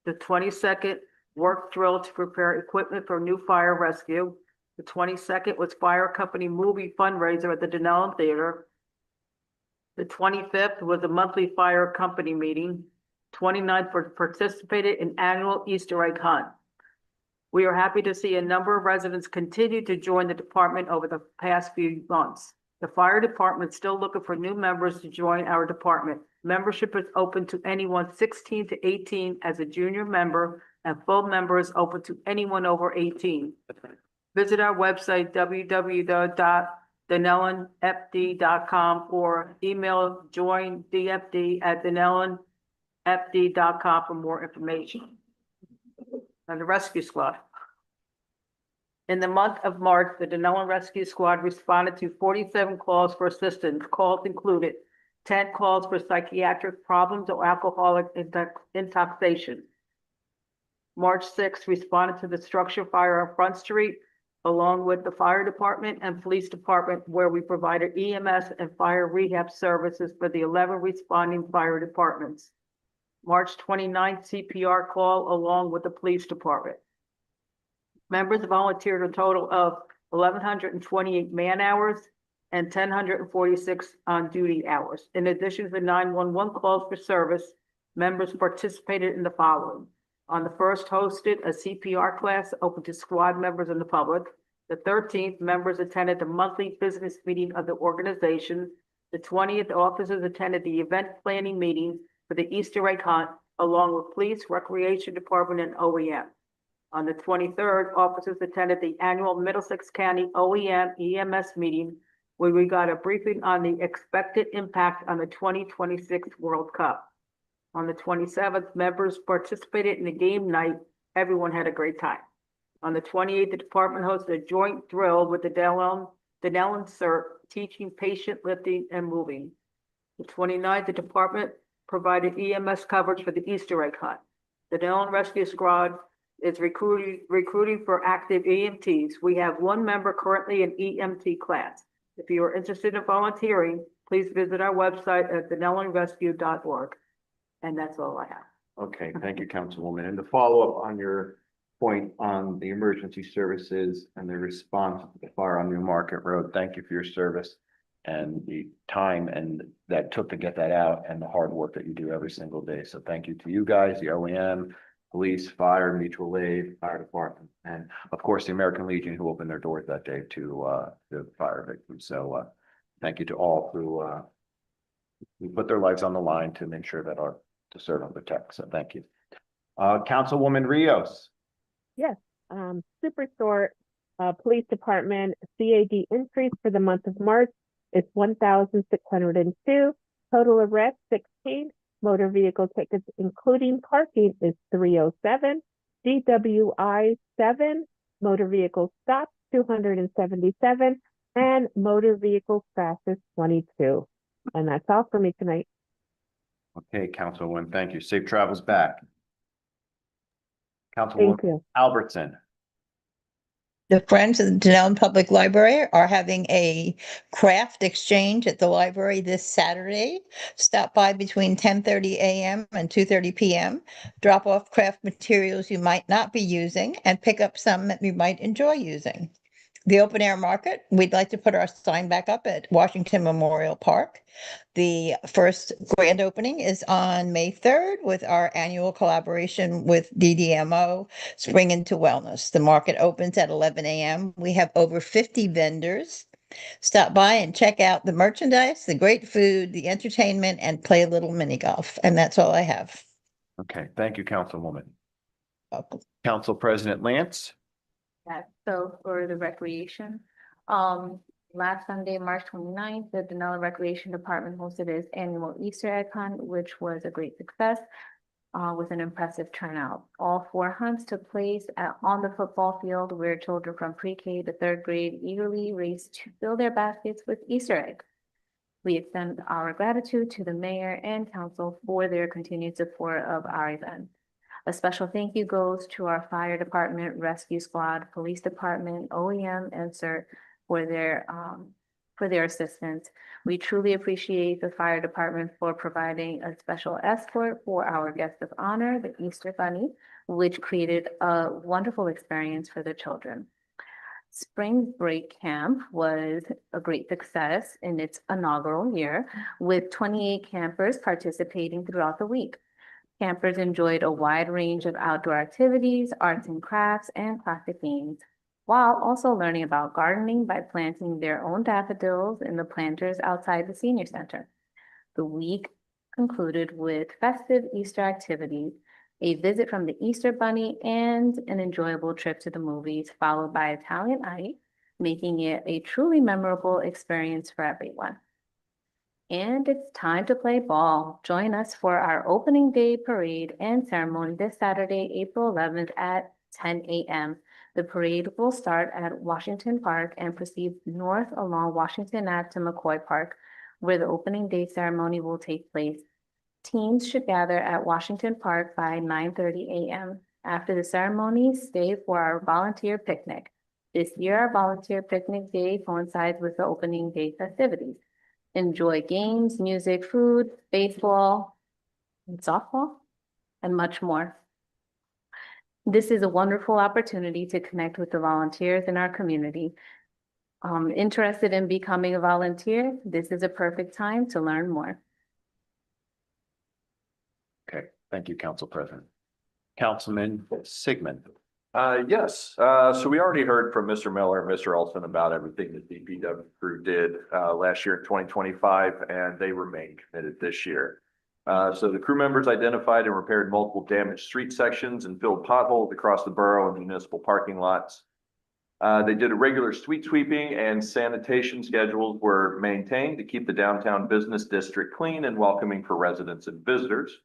The 22nd, work drill to prepare equipment for new fire rescue. The 22nd was fire company movie fundraiser at the Dunellen Theater. The 25th was a monthly fire company meeting. 29th participated in annual Easter egg hunt. We are happy to see a number of residents continue to join the department over the past few months. The fire department is still looking for new members to join our department. Membership is open to anyone 16 to 18 as a junior member, and full member is open to anyone over 18. Visit our website, www.dunellenfd.com, or email joindfd@dunellenfd.com for more information. And the rescue squad. In the month of March, the Dunellen Rescue Squad responded to 47 calls for assistance. Calls included 10 calls for psychiatric problems or alcoholic intoxication. March 6th, responded to the structure fire on Front Street, along with the fire department and police department, where we provided EMS and fire rehab services for the 11 responding fire departments. March 29th, CPR call along with the police department. Members volunteered a total of 1,128 man hours and 1,046 on-duty hours. In addition to the 911 calls for service, members participated in the following. On the first, hosted a CPR class open to squad members and the public. The 13th, members attended the monthly business meeting of the organization. The 20th, officers attended the event planning meeting for the Easter egg hunt, along with police, recreation department, and OEM. On the 23rd, officers attended the annual Middlesex County OEM EMS meeting, where we got a briefing on the expected impact on the 2026 World Cup. On the 27th, members participated in a game night. Everyone had a great time. On the 28th, the department hosted a joint drill with the Dunellen CERT, teaching patient lifting and moving. The 29th, the department provided EMS coverage for the Easter egg hunt. The Dunellen Rescue Squad is recruiting for active EMTs. We have one member currently in EMT class. If you are interested in volunteering, please visit our website at dunellenrescue.org. And that's all I have. Okay, thank you, Councilwoman. And to follow up on your point on the emergency services and the response to the fire on New Market Road, thank you for your service and the time and that took to get that out and the hard work that you do every single day. So thank you to you guys, the OEM, police, fire, mutual aid, fire department, and of course, the American Legion who opened their doors that day to the fire victims. So thank you to all who put their lives on the line to make sure that to serve and protect. So thank you. Councilwoman Rios. Yes. Super short, police department CAD increase for the month of March is 1,602. Total arrests 16. Motor vehicle tickets, including parking, is 307. DWI 7. Motor vehicle stops 277. And motor vehicle crashes 22. And that's all for me tonight. Okay, Councilwoman, thank you. Safe travels back. Thank Councilwoman you. Albertson. The Friends of the Dunellen Public Library are having a craft exchange at the library this Saturday. Stop by between 10:30 a.m. and 2:30 p.m. Drop off craft materials you might not be using and pick up some that you might enjoy using. The open air market, we'd like to put our sign back up at Washington Memorial Park. The first grand opening is on May 3rd with our annual collaboration with DDMO, Spring into Wellness. The market opens at 11 a.m. We have over 50 vendors. Stop by and check out the merchandise, the great food, the entertainment, and play a little mini golf. And that's all I have. Okay, thank you, Councilwoman. Welcome. Council President Lance. Yeah, so for the recreation, last Sunday, March 29th, the Dunellen Recreation Department hosted its annual Easter egg hunt, which was a great success, with an impressive turnout. All 4 hunts took place on the football field where children from pre-K to 3rd grade eagerly raced to fill their baskets with Easter eggs. We extend our gratitude to the mayor and council for their continued support of our event. A special thank you goes to our fire department, rescue squad, police department, OEM, and CERT for their assistance. We truly appreciate the fire department for providing a special escort for our guest of honor, the Easter Bunny, which created a wonderful experience for the children. Spring Break Camp was a great success in its inaugural year, with 28 campers participating throughout the week. Campers enjoyed a wide range of outdoor activities, arts and crafts, and classic games, while also learning about gardening by planting their own daffodils in the planters outside the senior center. The week concluded with festive Easter activities, a visit from the Easter Bunny, and an enjoyable trip to the movies, followed by Italian Ice, making it a truly memorable experience for everyone. And it's time to play ball. Join us for our opening day parade and ceremony this Saturday, April 11th at 10 a.m. The parade will start at Washington Park and proceed north along Washington Ave to McCoy Park, where the opening day ceremony will take place. Teams should gather at Washington Park by 9:30 a.m. After the ceremony, stay for our volunteer picnic. This year, our volunteer picnic day coincides with the opening day festivities. Enjoy games, music, food, baseball, and softball, and much more. This is a wonderful opportunity to connect with the volunteers in our community. Interested in becoming a volunteer? This is a perfect time to learn more. Okay, thank you, Council President. Councilman Sigmund. Yes, so we already heard from Mr. Miller and Mr. Olson about everything that DPW crew did last year in 2025, and they remain committed this year. So the crew members identified and repaired multiple damaged street sections and filled potholes across the borough and municipal parking lots. They did a regular street sweeping, and sanitation schedules were maintained to keep the downtown business district clean and welcoming for residents and visitors.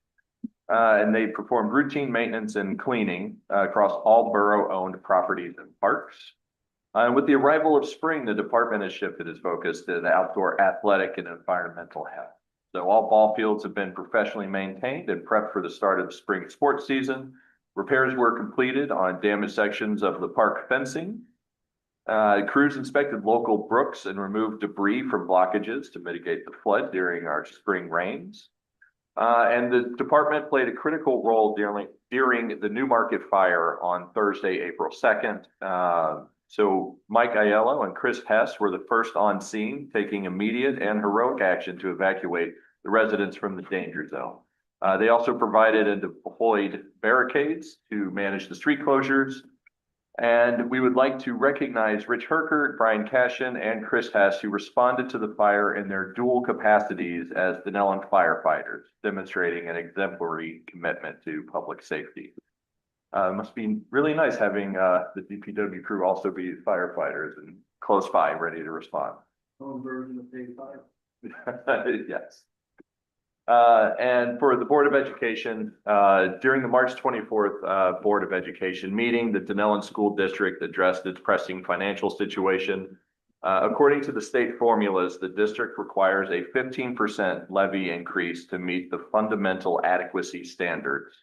And they performed routine maintenance and cleaning across all borough-owned properties and parks. And with the arrival of spring, the department has shifted its focus to the outdoor athletic and environmental health. So all ball fields have been professionally maintained and prepped for the start of the spring sports season. Repairs were completed on damaged sections of the park fencing. Crews inspected local brooks and removed debris from blockages to mitigate the flood during our spring rains. And the department played a critical role during the Newmarket fire on Thursday, April 2nd. So Mike Aiello and Chris Hess were the first on scene, taking immediate and heroic action to evacuate the residents from the danger zone. They also provided and deployed barricades to manage the street closures. And we would like to recognize Rich Herkert, Brian Cashin, and Chris Hess, who responded to the fire in their dual capacities as Dunellen firefighters, demonstrating an exemplary commitment to public safety. It must be really nice having the DPW crew also be firefighters and close by, ready to respond. Own version of Day 5. Yes. And for the Board of Education, during the March 24th Board of Education meeting, the Dunellen School District addressed its pressing financial situation. According to the state formulas, the district requires a 15% levy increase to meet the fundamental adequacy standards.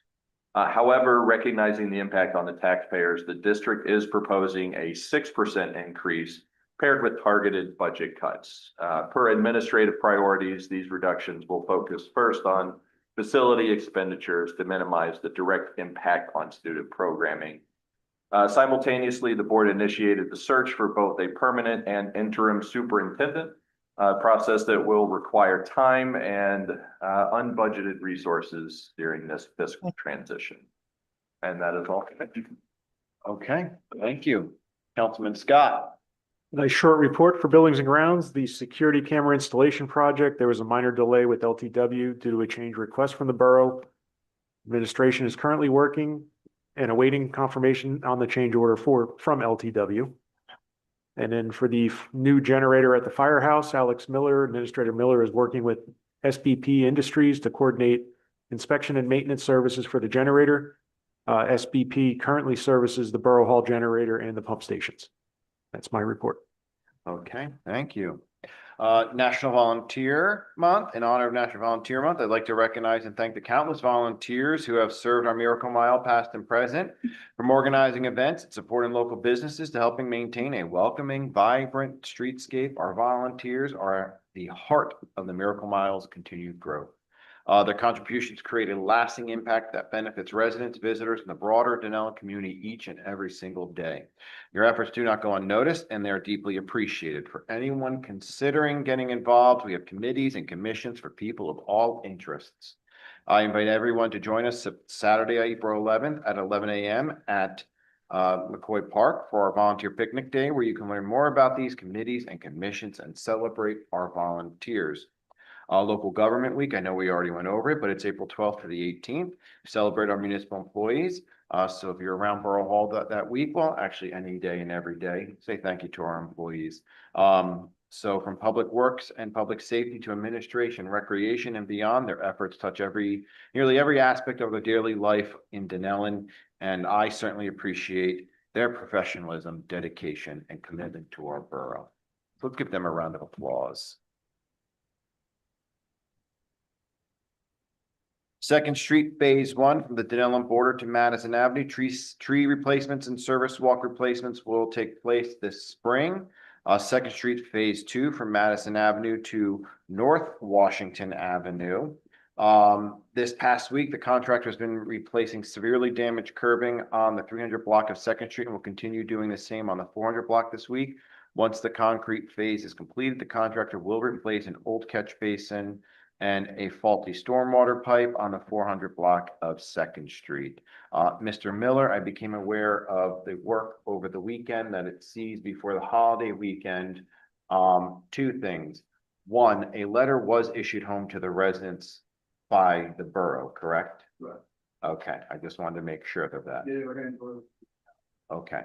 However, recognizing the impact on the taxpayers, the district is proposing a 6% increase paired with targeted budget cuts. Per administrative priorities, these reductions will focus first on facility expenditures to minimize the direct impact on student programming. Simultaneously, the board initiated the search for both a permanent and interim superintendent, a process that will require time and unbudgeted resources during this fiscal transition. And that is all. Okay, thank you. Councilman Scott. A short report for Buildings and Grounds, the security camera installation project, there was a minor delay with LTW due to a change request from the borough. Administration is currently working and awaiting confirmation on the change order from LTW. And then for the new generator at the firehouse, Administrator Miller is working with SBP Industries to coordinate inspection and maintenance services for the generator. SBP currently services the Borough Hall generator and the pump stations. That's my report. Okay, thank you. National Volunteer Month. In honor of National Volunteer Month, I'd like to recognize and thank the countless volunteers who have served our Miracle Mile past and present, from organizing events and supporting local businesses to helping maintain a welcoming, vibrant streetscape. Our volunteers are the heart of the Miracle Mile's continued growth. Their contributions create a lasting impact that benefits residents, visitors, and the broader Dunellen community each and every single day. Your efforts do not go unnoticed, and they are deeply appreciated. For anyone considering getting involved, we have committees and commissions for people of all interests. I invite everyone to join us Saturday, April 11th at 11 a.m. at McCoy Park for our volunteer picnic day, where you can learn more about these committees and commissions and celebrate our volunteers. Local Government Week, I know we already went over it, but it's April 12th to the 18th. Celebrate our municipal employees. So if you're around Borough Hall that week, well, actually any day and every day, say thank you to our employees. So from Public Works and Public Safety to Administration, Recreation, and beyond, their efforts touch nearly every aspect of their daily life in Dunellen, and I certainly appreciate their professionalism, dedication, and commitment to our borough. So let's give them a round of applause. 2nd Street Phase 1 from the Dunellen border to Madison Avenue. Tree replacements and service walk replacements will take place this spring. 2nd Street Phase 2 from Madison Avenue to North Washington Avenue. This past week, the contractor has been replacing severely damaged curbing on the 300 block of 2nd Street and will continue doing the same on the 400 block this week. Once the concrete phase is completed, the contractor will replace an old catch basin and a faulty stormwater pipe on the 400 block of 2nd Street. Mr. Miller, I became aware of the work over the weekend that it sees before the holiday weekend. 2 things. 1, a letter was issued home to the residents by the borough, correct? Right. Okay, I just wanted to make sure of that. Yeah, we're going to. Okay.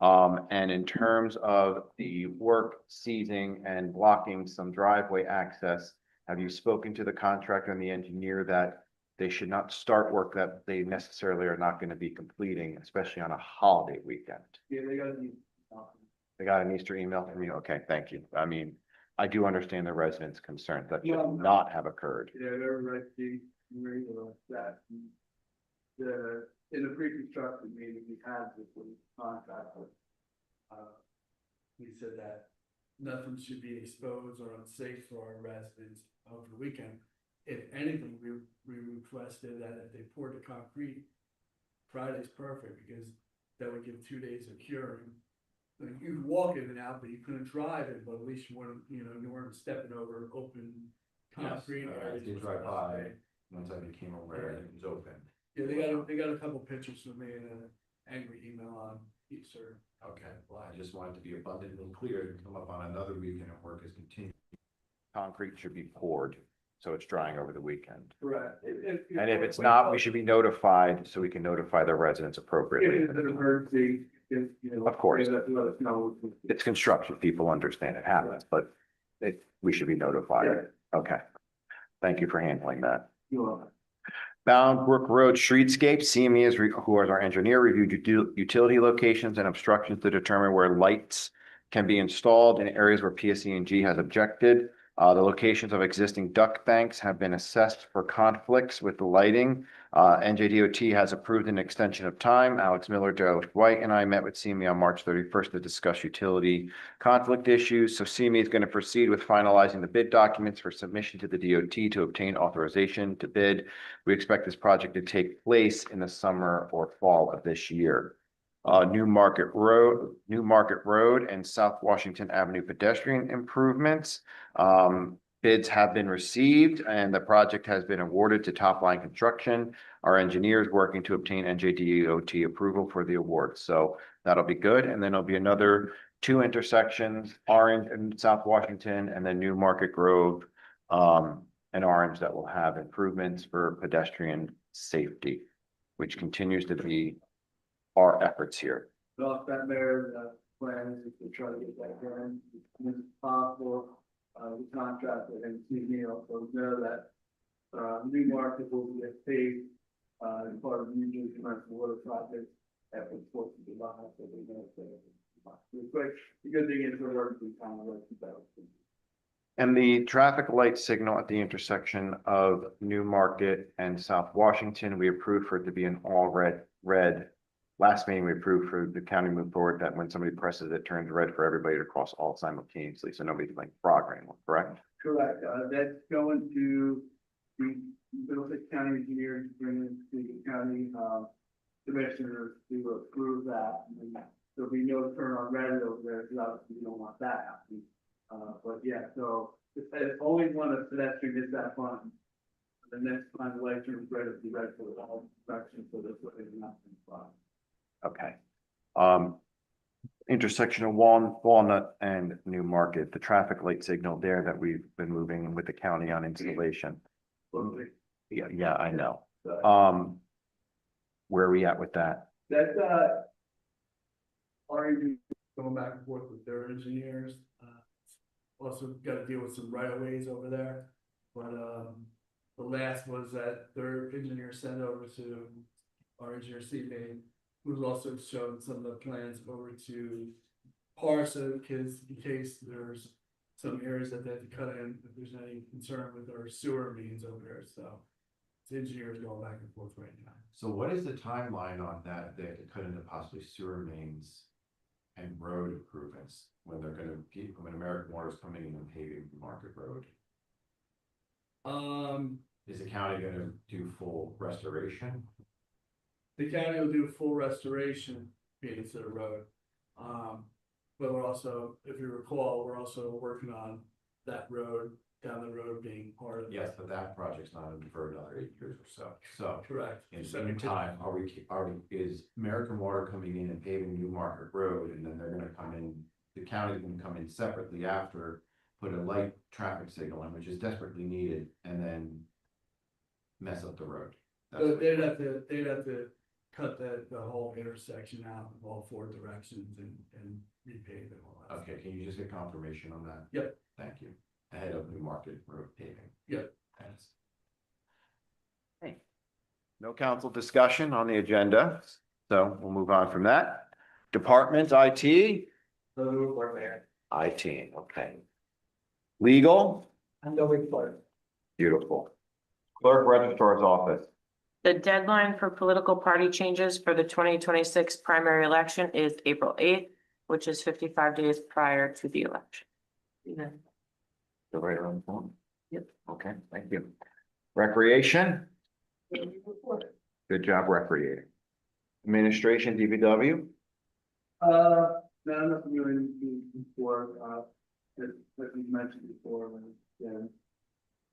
And in terms of the work seizing and blocking some driveway access, have you spoken to the contractor and the engineer that they should not start work that they necessarily are not going to be completing, especially on a holiday weekend? Yeah, They got an Easter email from you? Okay, thank you. I mean, I do understand the residents' concerns that should not have occurred. Yeah, they're right. That. In the pre-construction meeting, we had with the contractor. We said that nothing should be exposed or unsafe for our residents over the weekend. If anything, we requested that if they poured the concrete, Friday's perfect because that would give 2 days of curing. Like you could walk in and out, but you couldn't drive it, but at least you weren't stepping over open concrete. I did drive by once I became aware that it was open. Yeah, they got a couple pictures of me and an angry email on Easter. Okay, well, I just wanted to be abundantly clear to come up on another weekend and work is continuing. Concrete should be poured, so it's drying over the weekend. Correct. And if it's not, we should be notified so we can notify the residents appropriately. If it's an emergency, Of course. let us know. It's construction, people understand it happens, but we should be notified. Yeah. Okay. Thank you for handling that. You're welcome. Bound Brook Road Streetscape, CME is, who is our engineer, reviewed utility locations and obstructions to determine where lights can be installed in areas where PSE&G has objected. The locations of existing duct banks have been assessed for conflicts with the lighting. NJDOT has approved an extension of time. Alex Miller, Derek White, and I met with CME on March 31st to discuss utility conflict issues. So CME is going to proceed with finalizing the bid documents for submission to the DOT to obtain authorization to bid. We expect this project to take place in the summer or fall of this year. New Market Road and South Washington Avenue pedestrian improvements. Bids have been received and the project has been awarded to Top Line Construction. Our engineers working to obtain NJDOT approval for the award. So that'll be good. And then there'll be another 2 intersections, Orange and South Washington, and then New Market Grove, and Orange, that will have improvements for pedestrian safety, which continues to be our efforts here. Off that mayor, plan is to try to get that done as soon as possible. The contractor and me also know that, New Market will get paid, as part of the New Commercial Water Project after the 4th of July, so they know that. The good thing is we're working on the work about. And the traffic light signal at the intersection of New Market and South Washington, we approved for it to be an all red. Last meeting, we approved for the county move forward that when somebody presses it, turns red for everybody to cross all simultaneously, so nobody's like frog or anyone, correct? Correct, that's going to the Middlesex County engineers, bring it to the county, commissioners to approve that. And there'll be no turn on red over there, because obviously we don't want that happening. But yeah, so if only one of pedestrian is that fun. The next time the light turns red, it'll be red for all directions, so this way it's not in front. Okay. Intersection of Walnut and New Market, the traffic light signal there that we've been moving with the county on installation. Yeah, I know. Where are we at with that? That's, Already going back and forth with their engineers. Also got to deal with some right of ways over there. But the last was that their engineer sent over to our engineer CP, who's also shown some of the plans over to Parsa, because in case there's some areas that they have to cut in, if there's any concern with our sewer mains over there. So the engineers going back and forth right now. So what is the timeline on that? They could cut into possibly sewer mains and road improvements when they're gonna keep, when American Water's coming in and paving Market Road? Is the county gonna do full restoration? The county will do full restoration maintenance of the road. But we're also, if you recall, we're also working on that road, down the road being part of. Yes, but that project's not in for another 8 years or so. So Correct. in the meantime, is American Water coming in and paving New Market Road, and then they're gonna come in, the county's gonna come in separately after, put a light traffic signal in, which is desperately needed, and then mess up the road? That's So what- they'd have to cut the whole intersection out of all 4 directions and repave it all that. Okay, can you just get confirmation on that? Yep. Thank you. Ahead of New Market Road paving. Yep. Thanks. No council discussion on the agenda, so we'll move on from that. Department IT? IT, okay. Legal? And no report. Beautiful. Clerk Registrar's Office. The deadline for political party changes for the 2026 primary election is April 8th, which is 55 days prior to the election. The right around the phone? Yep. Okay, thank you. Recreation? Good job recreating. Administration, DPW? No, nothing really before, that we mentioned before, yeah.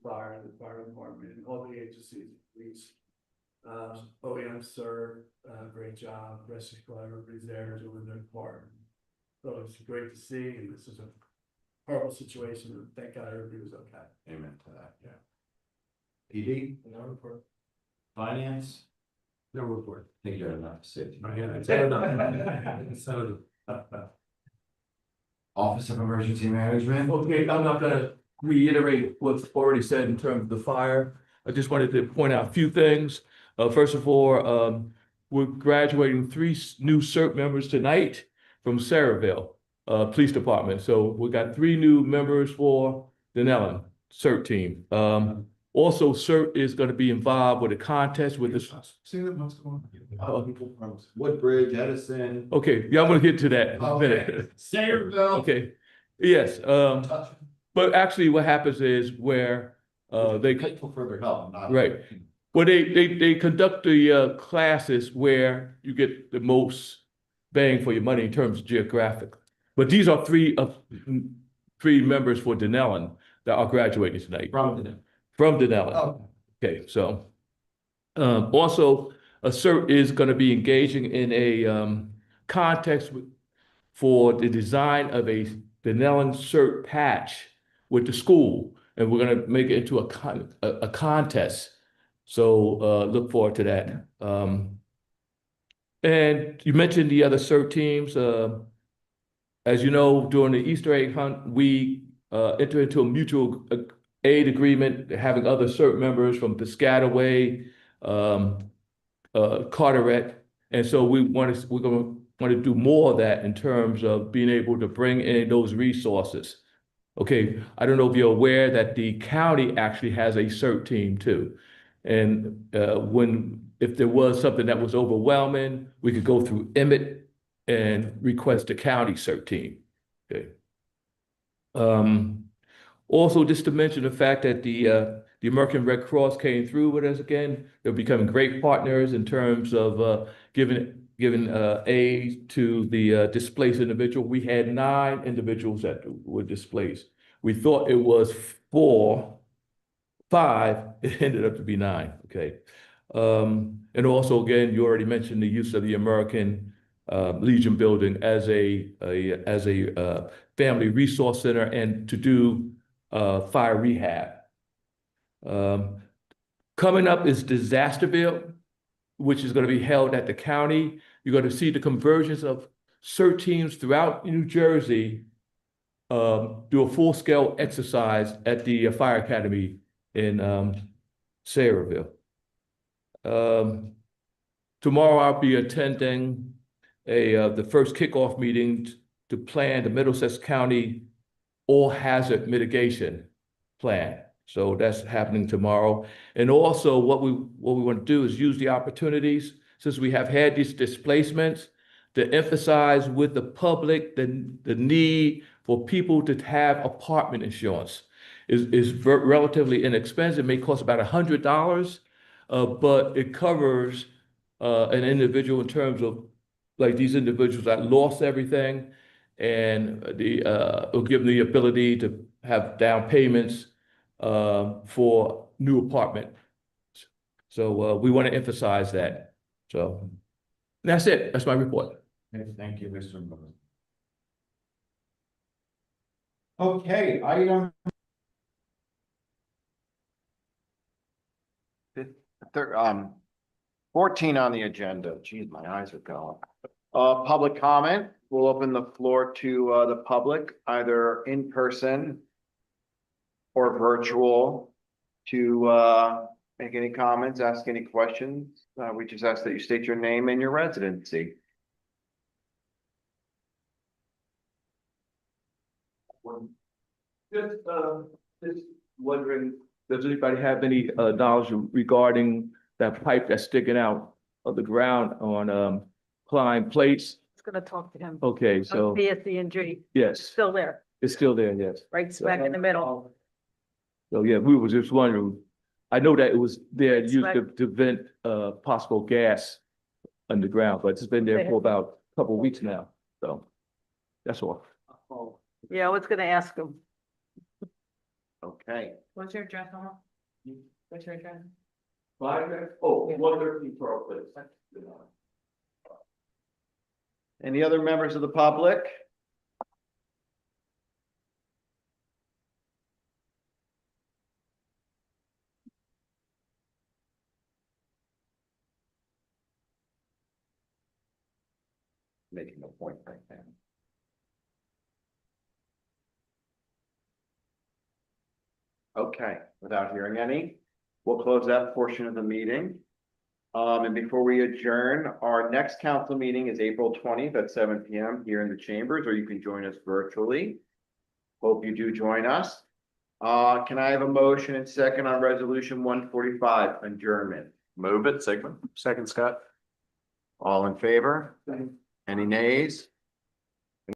Fire, the fire department, and all the agencies, police. OEM serve, great job, rescue squad, everybody's there doing their part. So it's great to see, and this is a horrible situation, but thank God everybody was okay. Amen to that, yeah. PD? No report. Finance? No report. I think you had enough to say. Office of Emergency Management? Okay, I'm not gonna reiterate what's already said in terms of the fire. I just wanted to point out a few things. First of all, we're graduating 3 new CERT members tonight from Saraville Police Department. So we got 3 new members for Dunellen CERT team. Also, CERT is going to be involved with a contest with this. Woodbridge, Edison. Okay, yeah, I'm gonna get to that in a minute. Saraville. Okay, yes, but actually what happens is where they. For further help. not- Right. Well, they conduct the classes where you get the most bang for your money in terms of geographic. But these are three members for Dunellen that are graduating tonight. From Dunellen. Oh. Okay, so also a CERT is going to be engaging in a contest for the design of a Dunellen CERT patch with the school, and we're going to make it into a contest. So look forward to that. And you mentioned the other CERT teams. As you know, during the Easter egg hunt, we entered into a mutual aid agreement, having other CERT members from Piscataway, Carteret, and so we're going to do more of that in terms of being able to bring in those resources. Okay, I don't know if you're aware that the county actually has a CERT team too, and if there was something that was overwhelming, we could go through Emmett and request a county CERT team. Okay. Also, just to mention the fact that the American Red Cross came through with us again. They're becoming great partners in terms of giving aid to the displaced individual. We had 9 individuals that were displaced. We thought it was 5. It ended up to be 9. Okay. And also, again, you already mentioned the use of the American Legion building as a family resource center and to do fire rehab. Coming up is Disasterville, which is going to be held at the county. You're going to see the conversions of CERT teams throughout New Jersey do a full-scale exercise at the fire academy in Sayreville. Tomorrow I'll be attending the first kickoff meeting to plan the Middlesex County all hazard mitigation plan. So that's happening tomorrow. And also what we want to do is use the opportunities, since we have had these displacements, to emphasize with the public the need for people to have apartment insurance. Is relatively inexpensive. It may cost about $100, but it covers an individual in terms of like these individuals that lost everything, and it'll give them the ability to have down payments for new apartment. So we want to emphasize that. So that's it. That's my report. Thank you, Mr. Miller. Okay, item 14 on the agenda. Geez, my eyes are going. Public comment. We'll open the floor to the public, either in person or virtual, to make any comments, ask any questions. We just ask that you state your name and your residency. Just wondering, does anybody have any knowledge regarding that pipe that's sticking out of the ground on Klein Place? It's gonna talk to him. Okay, so PSC&G, yes, still there, it's still there, yes. right smack in the middle. So yeah, we were just wondering, I know that it was there used Smack- to vent possible gas underground, but it's been there for about a couple of weeks now, so that's all. Yeah, I was gonna ask him. Okay. What's your address, Mama? What's your address? 113 Pearl Place. Any other members of the public? Making a point right now. Okay, without hearing any, we'll close that portion of the meeting. And before we adjourn, our next council meeting is April 20th at 7 p.m. here in the chambers, or you can join us virtually. Hope you do join us. Can I have a motion and second on resolution 145, adjournment? Move it, Sigmund. Second, Scott. All in favor? Any nays?